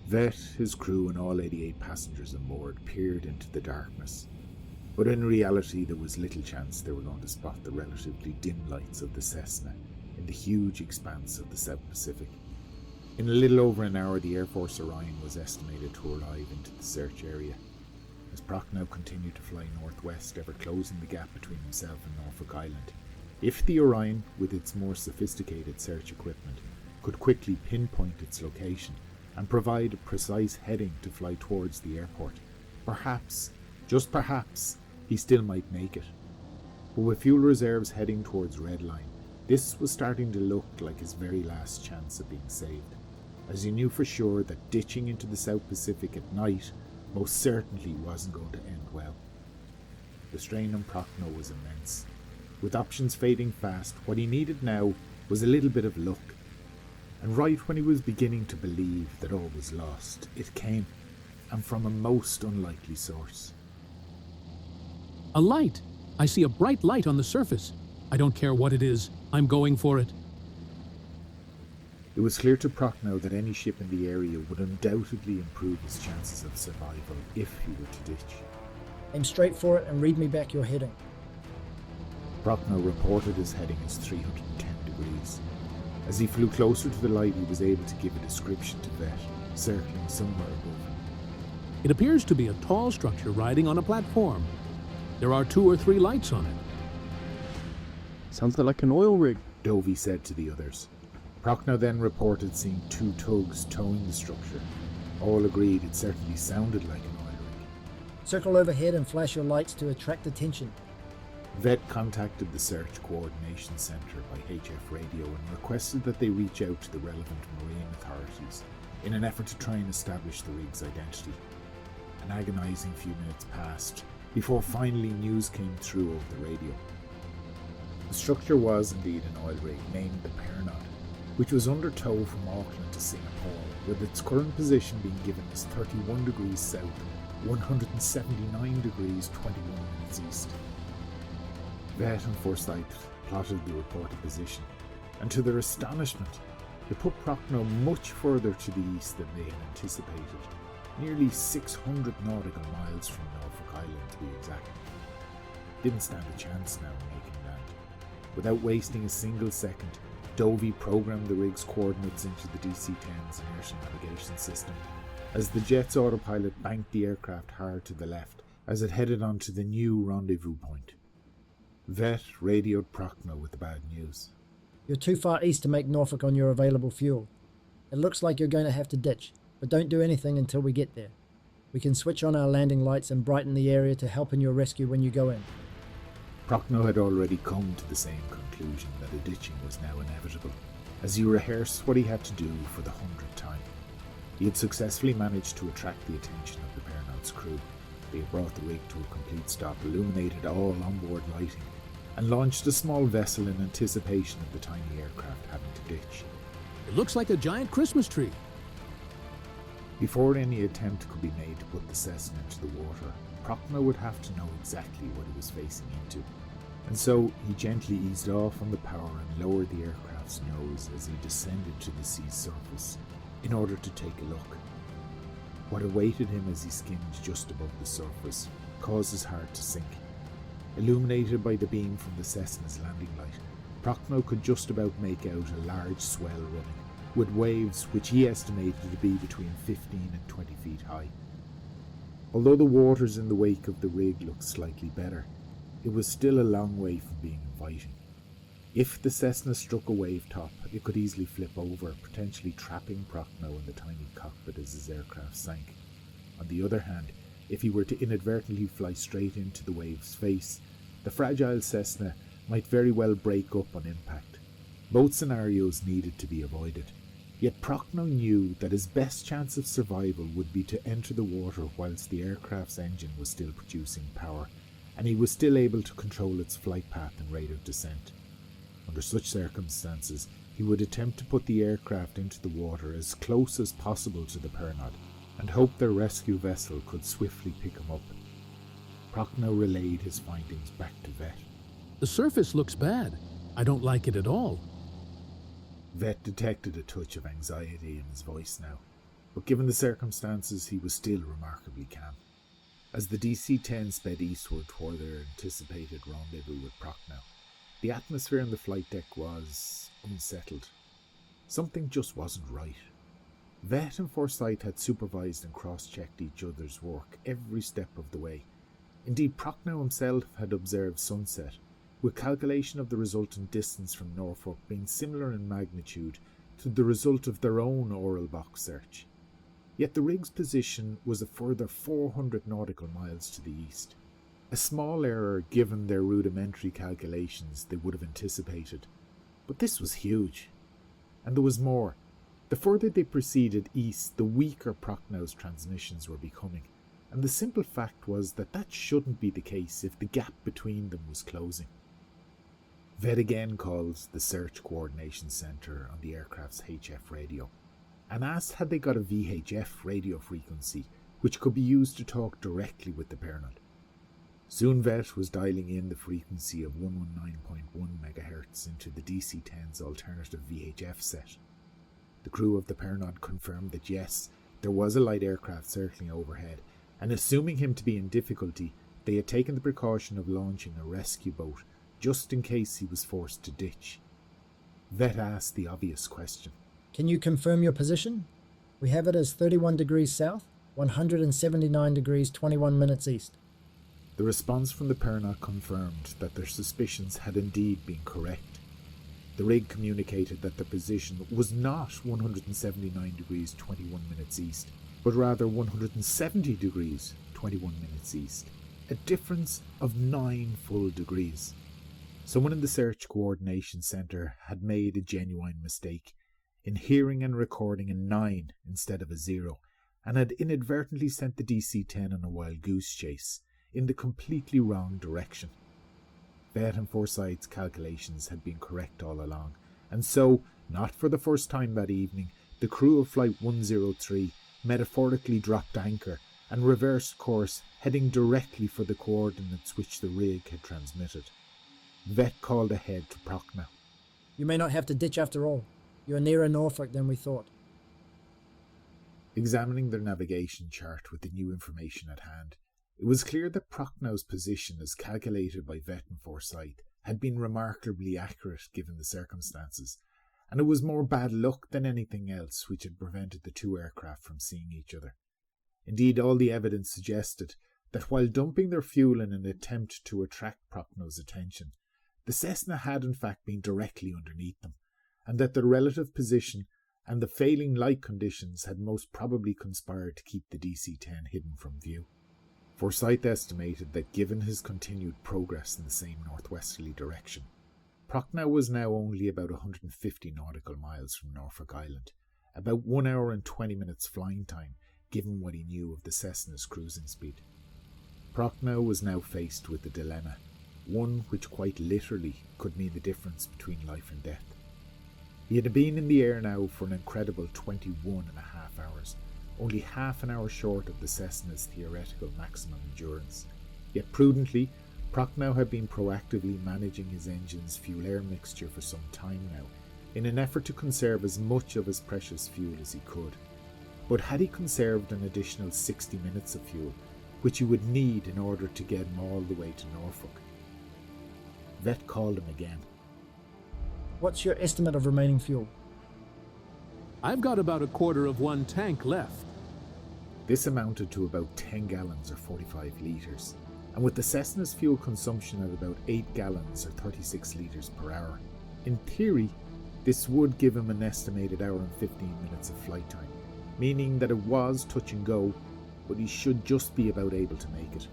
Vet, his crew and all 88 passengers on board peered into the darkness, but in reality there was little chance they were going to spot the relatively dim lights of the Cessna in the huge expanse of the South Pacific. In a little over an hour, the Air Force Orion was estimated to arrive into the search area, as Prochnow continued to fly northwest, ever closing the gap between himself and Norfolk Island. If the Orion, with its more sophisticated search equipment, could quickly pinpoint its location and provide a precise heading to fly towards the airport, perhaps, just perhaps, he still might make it. But with fuel reserves heading towards Redline, this was starting to look like his very last chance of being saved, as he knew for sure that ditching into the South Pacific at night most certainly wasn't going to end well. The strain on Prochnow was immense. With options fading fast, what he needed now was a little bit of luck. And right when he was beginning to believe that all was lost, it came, and from a most unlikely source. A light! I see a bright light on the surface. I don't care what it is. I'm going for it. It was clear to Prochnow that any ship in the area would undoubtedly improve his chances of survival if he were to ditch. Aim straight for it and read me back your heading. Prochnow reported his heading as 310 degrees. As he flew closer to the light, he was able to give a description to Vet, circling somewhere above him. It appears to be a tall structure riding on a platform. There are 2 or 3 lights on it. Sounds like an oil rig. Dovey said to the others. Prochnow then reported seeing 2 tugs towing the structure. All agreed it certainly sounded like an oil rig. Circle overhead and flash your lights to attract attention. Vet contacted the Search Coordination Centre by HF radio and requested that they reach out to the relevant marine authorities in an effort to try and establish the rig's identity. An agonising few minutes passed before finally news came through over the radio. The structure was indeed an oil rig named the Pernaut, which was under tow from Auckland to Singapore, with its current position being given as 31 degrees south, 179 degrees 21 minutes east. Vet and Forsyth plotted the reported position, and to their astonishment, it put Prochnow much further to the east than they had anticipated, nearly 600 nautical miles from Norfolk Island to be exact. Didn't stand a chance now in making land. Without wasting a single second, Dovey programmed the rig's coordinates into the DC-10's inertial navigation system, as the jet's autopilot banked the aircraft hard to the left as it headed on to the new rendezvous point. Vet radioed Prochnow with the bad news. You're too far east to make Norfolk on your available fuel. It looks like you're going to have to ditch, but don't do anything until we get there. We can switch on our landing lights and brighten the area to help in your rescue when you go in. Prochnow had already come to the same conclusion that a ditching was now inevitable, as he rehearsed what he had to do for the 100th time. He had successfully managed to attract the attention of the Pernaut's crew. They had brought the rig to a complete stop, illuminated all onboard lighting, and launched a small vessel in anticipation of the tiny aircraft having to ditch. It looks like a giant Christmas tree. Before any attempt could be made to put the Cessna into the water, Prochnow would have to know exactly what he was facing into, and so he gently eased off on the power and lowered the aircraft's nose as he descended to the sea's surface in order to take a look. What awaited him as he skimmed just above the surface caused his heart to sink. Illuminated by the beam from the Cessna's landing light, Prochnow could just about make out a large swell running, with waves which he estimated to be between 15 and 20 feet high. Although the waters in the wake of the rig looked slightly better, it was still a long way from being inviting. If the Cessna struck a wave top, it could easily flip over, potentially trapping Prochnow in the tiny cockpit as his aircraft sank. On the other hand, if he were to inadvertently fly straight into the wave's face, the fragile Cessna might very well break up on impact. Both scenarios needed to be avoided. Yet Prochnow knew that his best chance of survival would be to enter the water whilst the aircraft's engine was still producing power, and he was still able to control its flight path and rate of descent. Under such circumstances, he would attempt to put the aircraft into the water as close as possible to the Pernod, and hope their rescue vessel could swiftly pick him up. Prochnow relayed his findings back to Vet. The surface looks bad. I don't like it at all. Vet detected a touch of anxiety in his voice now, but given the circumstances he was still remarkably calm. As the DC-10 sped eastward toward their anticipated rendezvous with Prochnow, the atmosphere on the flight deck was unsettled. Something just wasn't right. Vet and Forsyth had supervised and cross-checked each other's work every step of the way. Indeed, Prochnow himself had observed sunset, with calculation of the resultant distance from Norfolk being similar in magnitude to the result of their own oral box search. Yet the rig's position was a further 400 nautical miles to the east. A small error given their rudimentary calculations they would have anticipated. But this was huge. And there was more. The further they proceeded east, the weaker Prochnow's transmissions were becoming, and the simple fact was that that shouldn't be the case if the gap between them was closing. Vet again called the Search Coordination Centre on the aircraft's HF radio, and asked had they got a VHF radio frequency which could be used to talk directly with the Pernod. Soon Vet was dialing in the frequency of 119.1 MHz into the DC-10's alternative VHF set. The crew of the Pernod confirmed that yes, there was a light aircraft circling overhead, and assuming him to be in difficulty, they had taken the precaution of launching a rescue boat just in case he was forced to ditch. Vet asked the obvious question. Can you confirm your position? We have it as 31 degrees south, 179 degrees 21 minutes east. The response from the Pernod confirmed that their suspicions had indeed been correct. The rig communicated that their position was not 179 degrees 21 minutes east, but rather 170 degrees 21 minutes east, a difference of 9 full degrees. Someone in the Search Coordination Centre had made a genuine mistake in hearing and recording a 9 instead of a 0, and had inadvertently sent the DC-10 on a wild goose chase in the completely wrong direction. Vet and Forsyth's calculations had been correct all along, and so, not for the first time that evening, the crew of Flight 103 metaphorically dropped anchor and reversed course, heading directly for the coordinates which the rig had transmitted. Vet called ahead to Prochnow. You may not have to ditch after all. You are nearer Norfolk than we thought. Examining their navigation chart with the new information at hand, it was clear that Prochnow's position as calculated by Vet and Forsyth had been remarkably accurate given the circumstances, and it was more bad luck than anything else which had prevented the two aircraft from seeing each other. Indeed, all the evidence suggested that while dumping their fuel in an attempt to attract Prochnow's attention, the Cessna had in fact been directly underneath them, and that their relative position and the failing light conditions had most probably conspired to keep the DC-10 hidden from view. Forsyth estimated that given his continued progress in the same northwesterly direction, Prochnow was now only about 150 nautical miles from Norfolk Island, about 1 hour and 20 minutes flying time, given what he knew of the Cessna's cruising speed. Prochnow was now faced with a dilemma, one which quite literally could mean the difference between life and death. He had been in the air now for an incredible 21 and a half hours, only half an hour short of the Cessna's theoretical maximum endurance. Yet prudently, Prochnow had been proactively managing his engine's fuel-air mixture for some time now, in an effort to conserve as much of his precious fuel as he could. But had he conserved an additional 60 minutes of fuel, which he would need in order to get him all the way to Norfolk? Vet called him again. What's your estimate of remaining fuel? I've got about a quarter of one tank left. This amounted to about 10 gallons or 45 litres, and with the Cessna's fuel consumption at about 8 gallons or 36 litres per hour, in theory, this would give him an estimated hour and 15 minutes of flight time, meaning that it was touch and go, but he should just be about able to make it.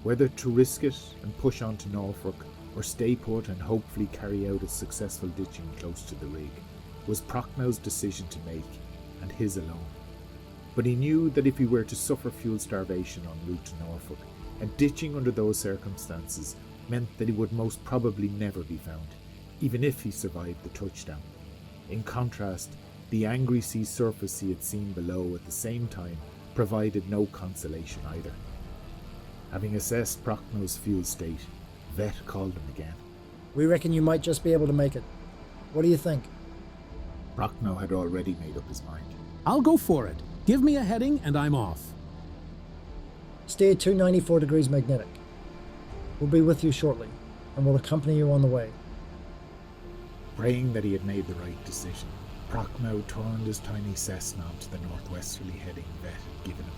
Whether to risk it and push on to Norfolk, or stay put and hopefully carry out a successful ditching close to the rig, was Prochnow's decision to make, and his alone. But he knew that if he were to suffer fuel starvation en route to Norfolk, and ditching under those circumstances meant that he would most probably never be found, even if he survived the touchdown. In contrast, the angry sea surface he had seen below at the same time provided no consolation either. Having assessed Prochnow's fuel state, Vet called him again. We reckon you might just be able to make it. What do you think? Prochnow had already made up his mind. I'll go for it. Give me a heading and I'm off. Steer 294 degrees magnetic. We'll be with you shortly, and we'll accompany you on the way. Praying that he had made the right decision, Prochnow turned his tiny Cessna onto the northwesterly heading Vet had given him,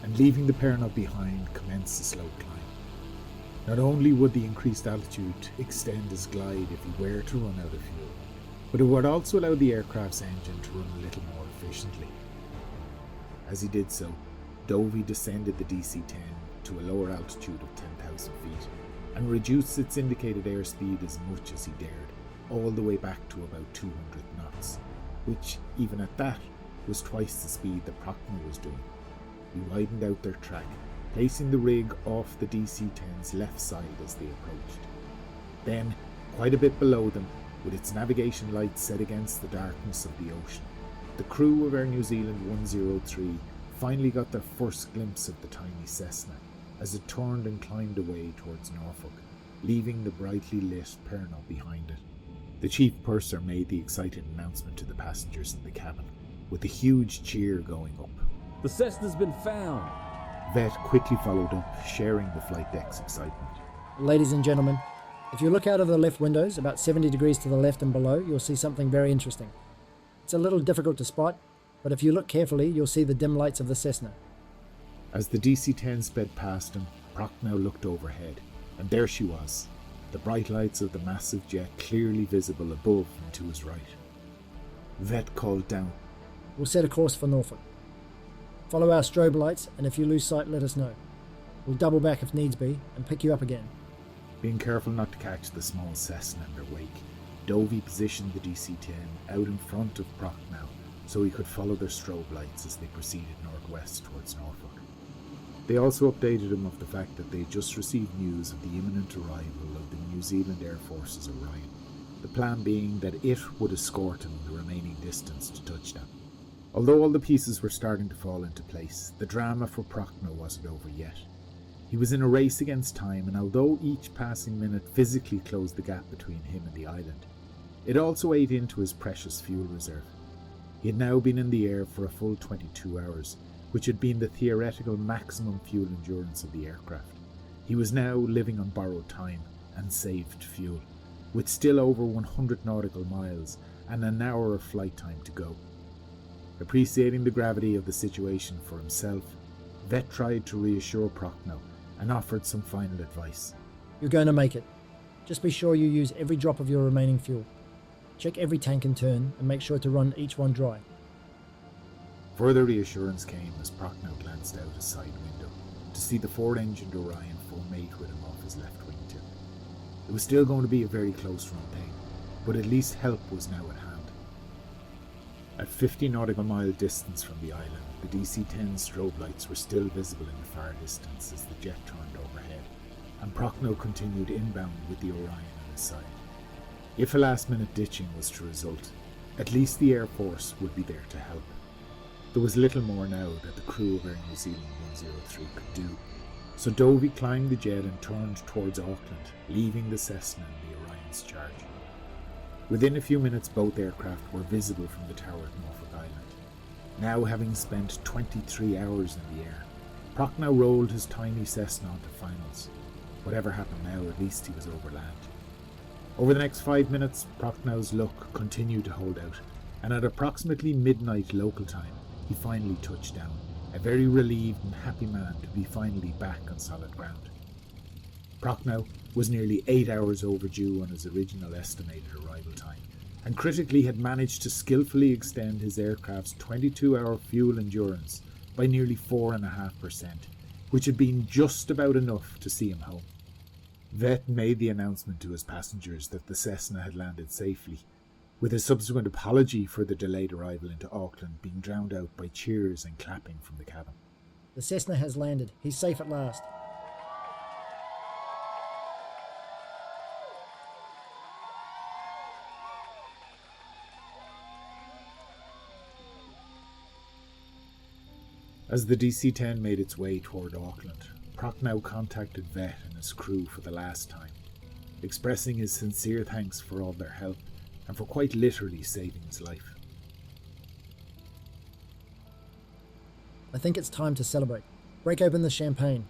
and leaving the Perno behind, commenced the slow climb. Not only would the increased altitude extend his glide if he were to run out of fuel, but it would also allow the aircraft's engine to run a little more efficiently. As he did so, Dovey descended the DC-10 to a lower altitude of 10,000 feet and reduced its indicated airspeed as much as he dared, all the way back to about 200 knots, which, even at that, was twice the speed that Prochnow was doing. He widened out their track, placing the rig off the DC-10's left side as they approached. Then, quite a bit below them, with its navigation lights set against the darkness of the ocean, the crew of Air New Zealand 103 finally got their first glimpse of the tiny Cessna as it turned and climbed away towards Norfolk, leaving the brightly lit Perno behind it. The chief purser made the excited announcement to the passengers in the cabin, with a huge cheer going up. The Cessna's been found! Vet quickly followed up, sharing the flight deck's excitement. Ladies and gentlemen, if you look out of the left windows, about 70 degrees to the left and below, you'll see something very interesting. It's a little difficult to spot, but if you look carefully, you'll see the dim lights of the Cessna. As the DC-10 sped past him, Prochnow looked overhead, and there she was, the bright lights of the massive jet clearly visible above and to his right. Vet called down. We'll set a course for Norfolk. Follow our strobe lights, and if you lose sight, let us know. We'll double back if needs be, and pick you up again. Being careful not to catch the small Cessna in their wake, Dovey positioned the DC-10 out in front of Prochnow so he could follow their strobe lights as they proceeded northwest towards Norfolk. They also updated him of the fact that they had just received news of the imminent arrival of the New Zealand Air Force's Orion, the plan being that it would escort him the remaining distance to touchdown. Although all the pieces were starting to fall into place, the drama for Prochnow wasn't over yet. He was in a race against time, and although each passing minute physically closed the gap between him and the island, it also ate into his precious fuel reserve. He had now been in the air for a full 22 hours, which had been the theoretical maximum fuel endurance of the aircraft. He was now living on borrowed time and saved fuel, with still over 100 nautical miles and an hour of flight time to go. Appreciating the gravity of the situation for himself, Vet tried to reassure Prochnow and offered some final advice. You're going to make it. Just be sure you use every drop of your remaining fuel. Check every tank in turn and make sure to run each one dry. Further reassurance came as Prochnow glanced out his side window to see the Ford-engined Orion full-mate with him off his left wingtip. It was still going to be a very close run thing, but at least help was now at hand. At 50 nautical mile distance from the island, the DC-10 strobe lights were still visible in the far distance as the jet turned overhead, and Prochnow continued inbound with the Orion on his side. If a last-minute ditching was to result, at least the Air Force would be there to help. There was little more now that the crew of Air New Zealand 103 could do, so Dovey climbed the jet and turned towards Auckland, leaving the Cessna in the Orion's charge. Within a few minutes, both aircraft were visible from the tower at Norfolk Island. Now having spent 23 hours in the air, Prochnow rolled his tiny Cessna onto finals. Whatever happened now, at least he was over land. Over the next 5 minutes, Prochnow's luck continued to hold out, and at approximately midnight local time, he finally touched down, a very relieved and happy man to be finally back on solid ground. Prochnow was nearly 8 hours overdue on his original estimated arrival time, and critically had managed to skillfully extend his aircraft's 22-hour fuel endurance by nearly 4.5%, which had been just about enough to see him home. Vett made the announcement to his passengers that the Cessna had landed safely, with a subsequent apology for the delayed arrival into Auckland being drowned out by cheers and clapping from the cabin. The Cessna has landed. He's safe at last. As the DC-10 made its way toward Auckland, Prochnow contacted Vett and his crew for the last time, expressing his sincere thanks for all their help and for quite literally saving his life. I think it's time to celebrate. Break open the champagne.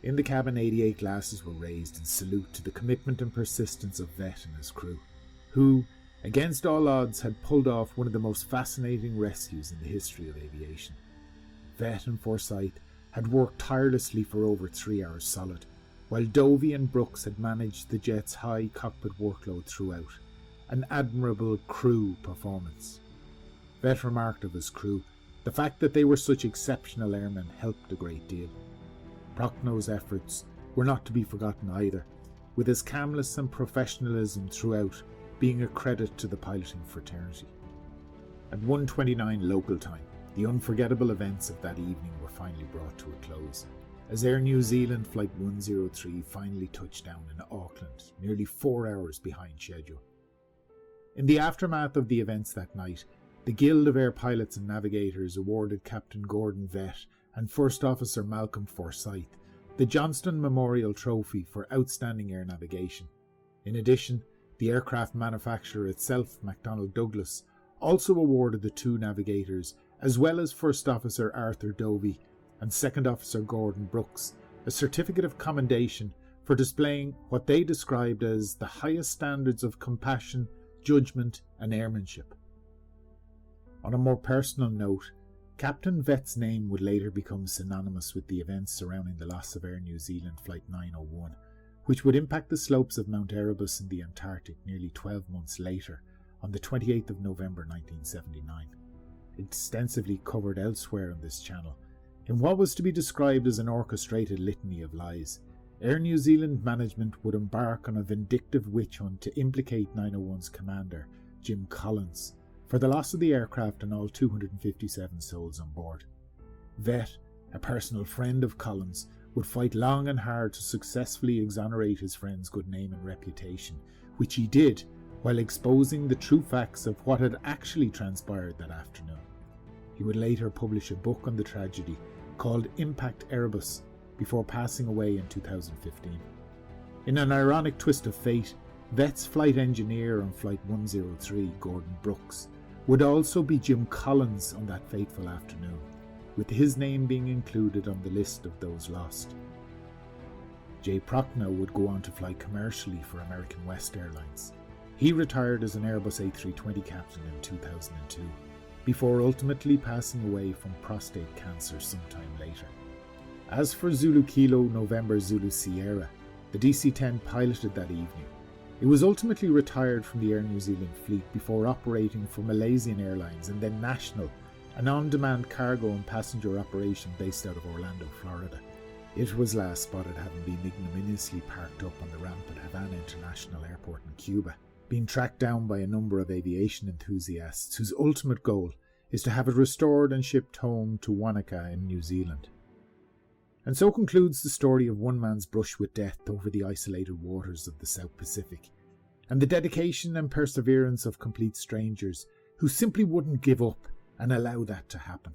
In the cabin, 88 glasses were raised in salute to the commitment and persistence of Vett and his crew, who, against all odds, had pulled off one of the most fascinating rescues in the history of aviation. Vett and Forsyth had worked tirelessly for over 3 hours solid, while Dovey and Brooks had managed the jet's high cockpit workload throughout. An admirable crew performance. Vett remarked of his crew, the fact that they were such exceptional airmen helped a great deal. Prochnow's efforts were not to be forgotten either, with his calmness and professionalism throughout being a credit to the piloting fraternity. At 1:29 local time, the unforgettable events of that evening were finally brought to a close, as Air New Zealand Flight 103 finally touched down in Auckland, nearly 4 hours behind schedule. In the aftermath of the events that night, the Guild of Air Pilots and Navigators awarded Captain Gordon Vett and First Officer Malcolm Forsyth the Johnston Memorial Trophy for outstanding air navigation. In addition, the aircraft manufacturer itself, McDonnell Douglas, also awarded the two navigators, as well as First Officer Arthur Dovey and Second Officer Gordon Brooks, a certificate of commendation for displaying what they described as the highest standards of compassion, judgment and airmanship. On a more personal note, Captain Vett's name would later become synonymous with the events surrounding the loss of Air New Zealand Flight 901, which would impact the slopes of Mount Erebus in the Antarctic nearly 12 months later, on the 28th of November 1979. Extensively covered elsewhere on this channel, in what was to be described as an orchestrated litany of lies, Air New Zealand management would embark on a vindictive witch hunt to implicate 901's commander, Jim Collins, for the loss of the aircraft and all 257 souls on board. Vett, a personal friend of Collins, would fight long and hard to successfully exonerate his friend's good name and reputation, which he did while exposing the true facts of what had actually transpired that afternoon. He would later publish a book on the tragedy called Impact Erebus, before passing away in 2015. In an ironic twist of fate, Vett's flight engineer on Flight 103, Gordon Brooks, would also be Jim Collins on that fateful afternoon, with his name being included on the list of those lost. J. Prochnow would go on to fly commercially for American West Airlines. He retired as an Airbus A320 captain in 2002, before ultimately passing away from prostate cancer sometime later. As for Zulu Kilo November Zulu Sierra, the DC-10 piloted that evening. It was ultimately retired from the Air New Zealand fleet before operating for Malaysian Airlines and then National, an on-demand cargo and passenger operation based out of Orlando, Florida. It was last spotted having been ignominiously parked up on the ramp at Havana International Airport in Cuba, being tracked down by a number of aviation enthusiasts whose ultimate goal is to have it restored and shipped home to Wanaka in New Zealand. And so concludes the story of one man's brush with death over the isolated waters of the South Pacific, and the dedication and perseverance of complete strangers who simply wouldn't give up and allow that to happen.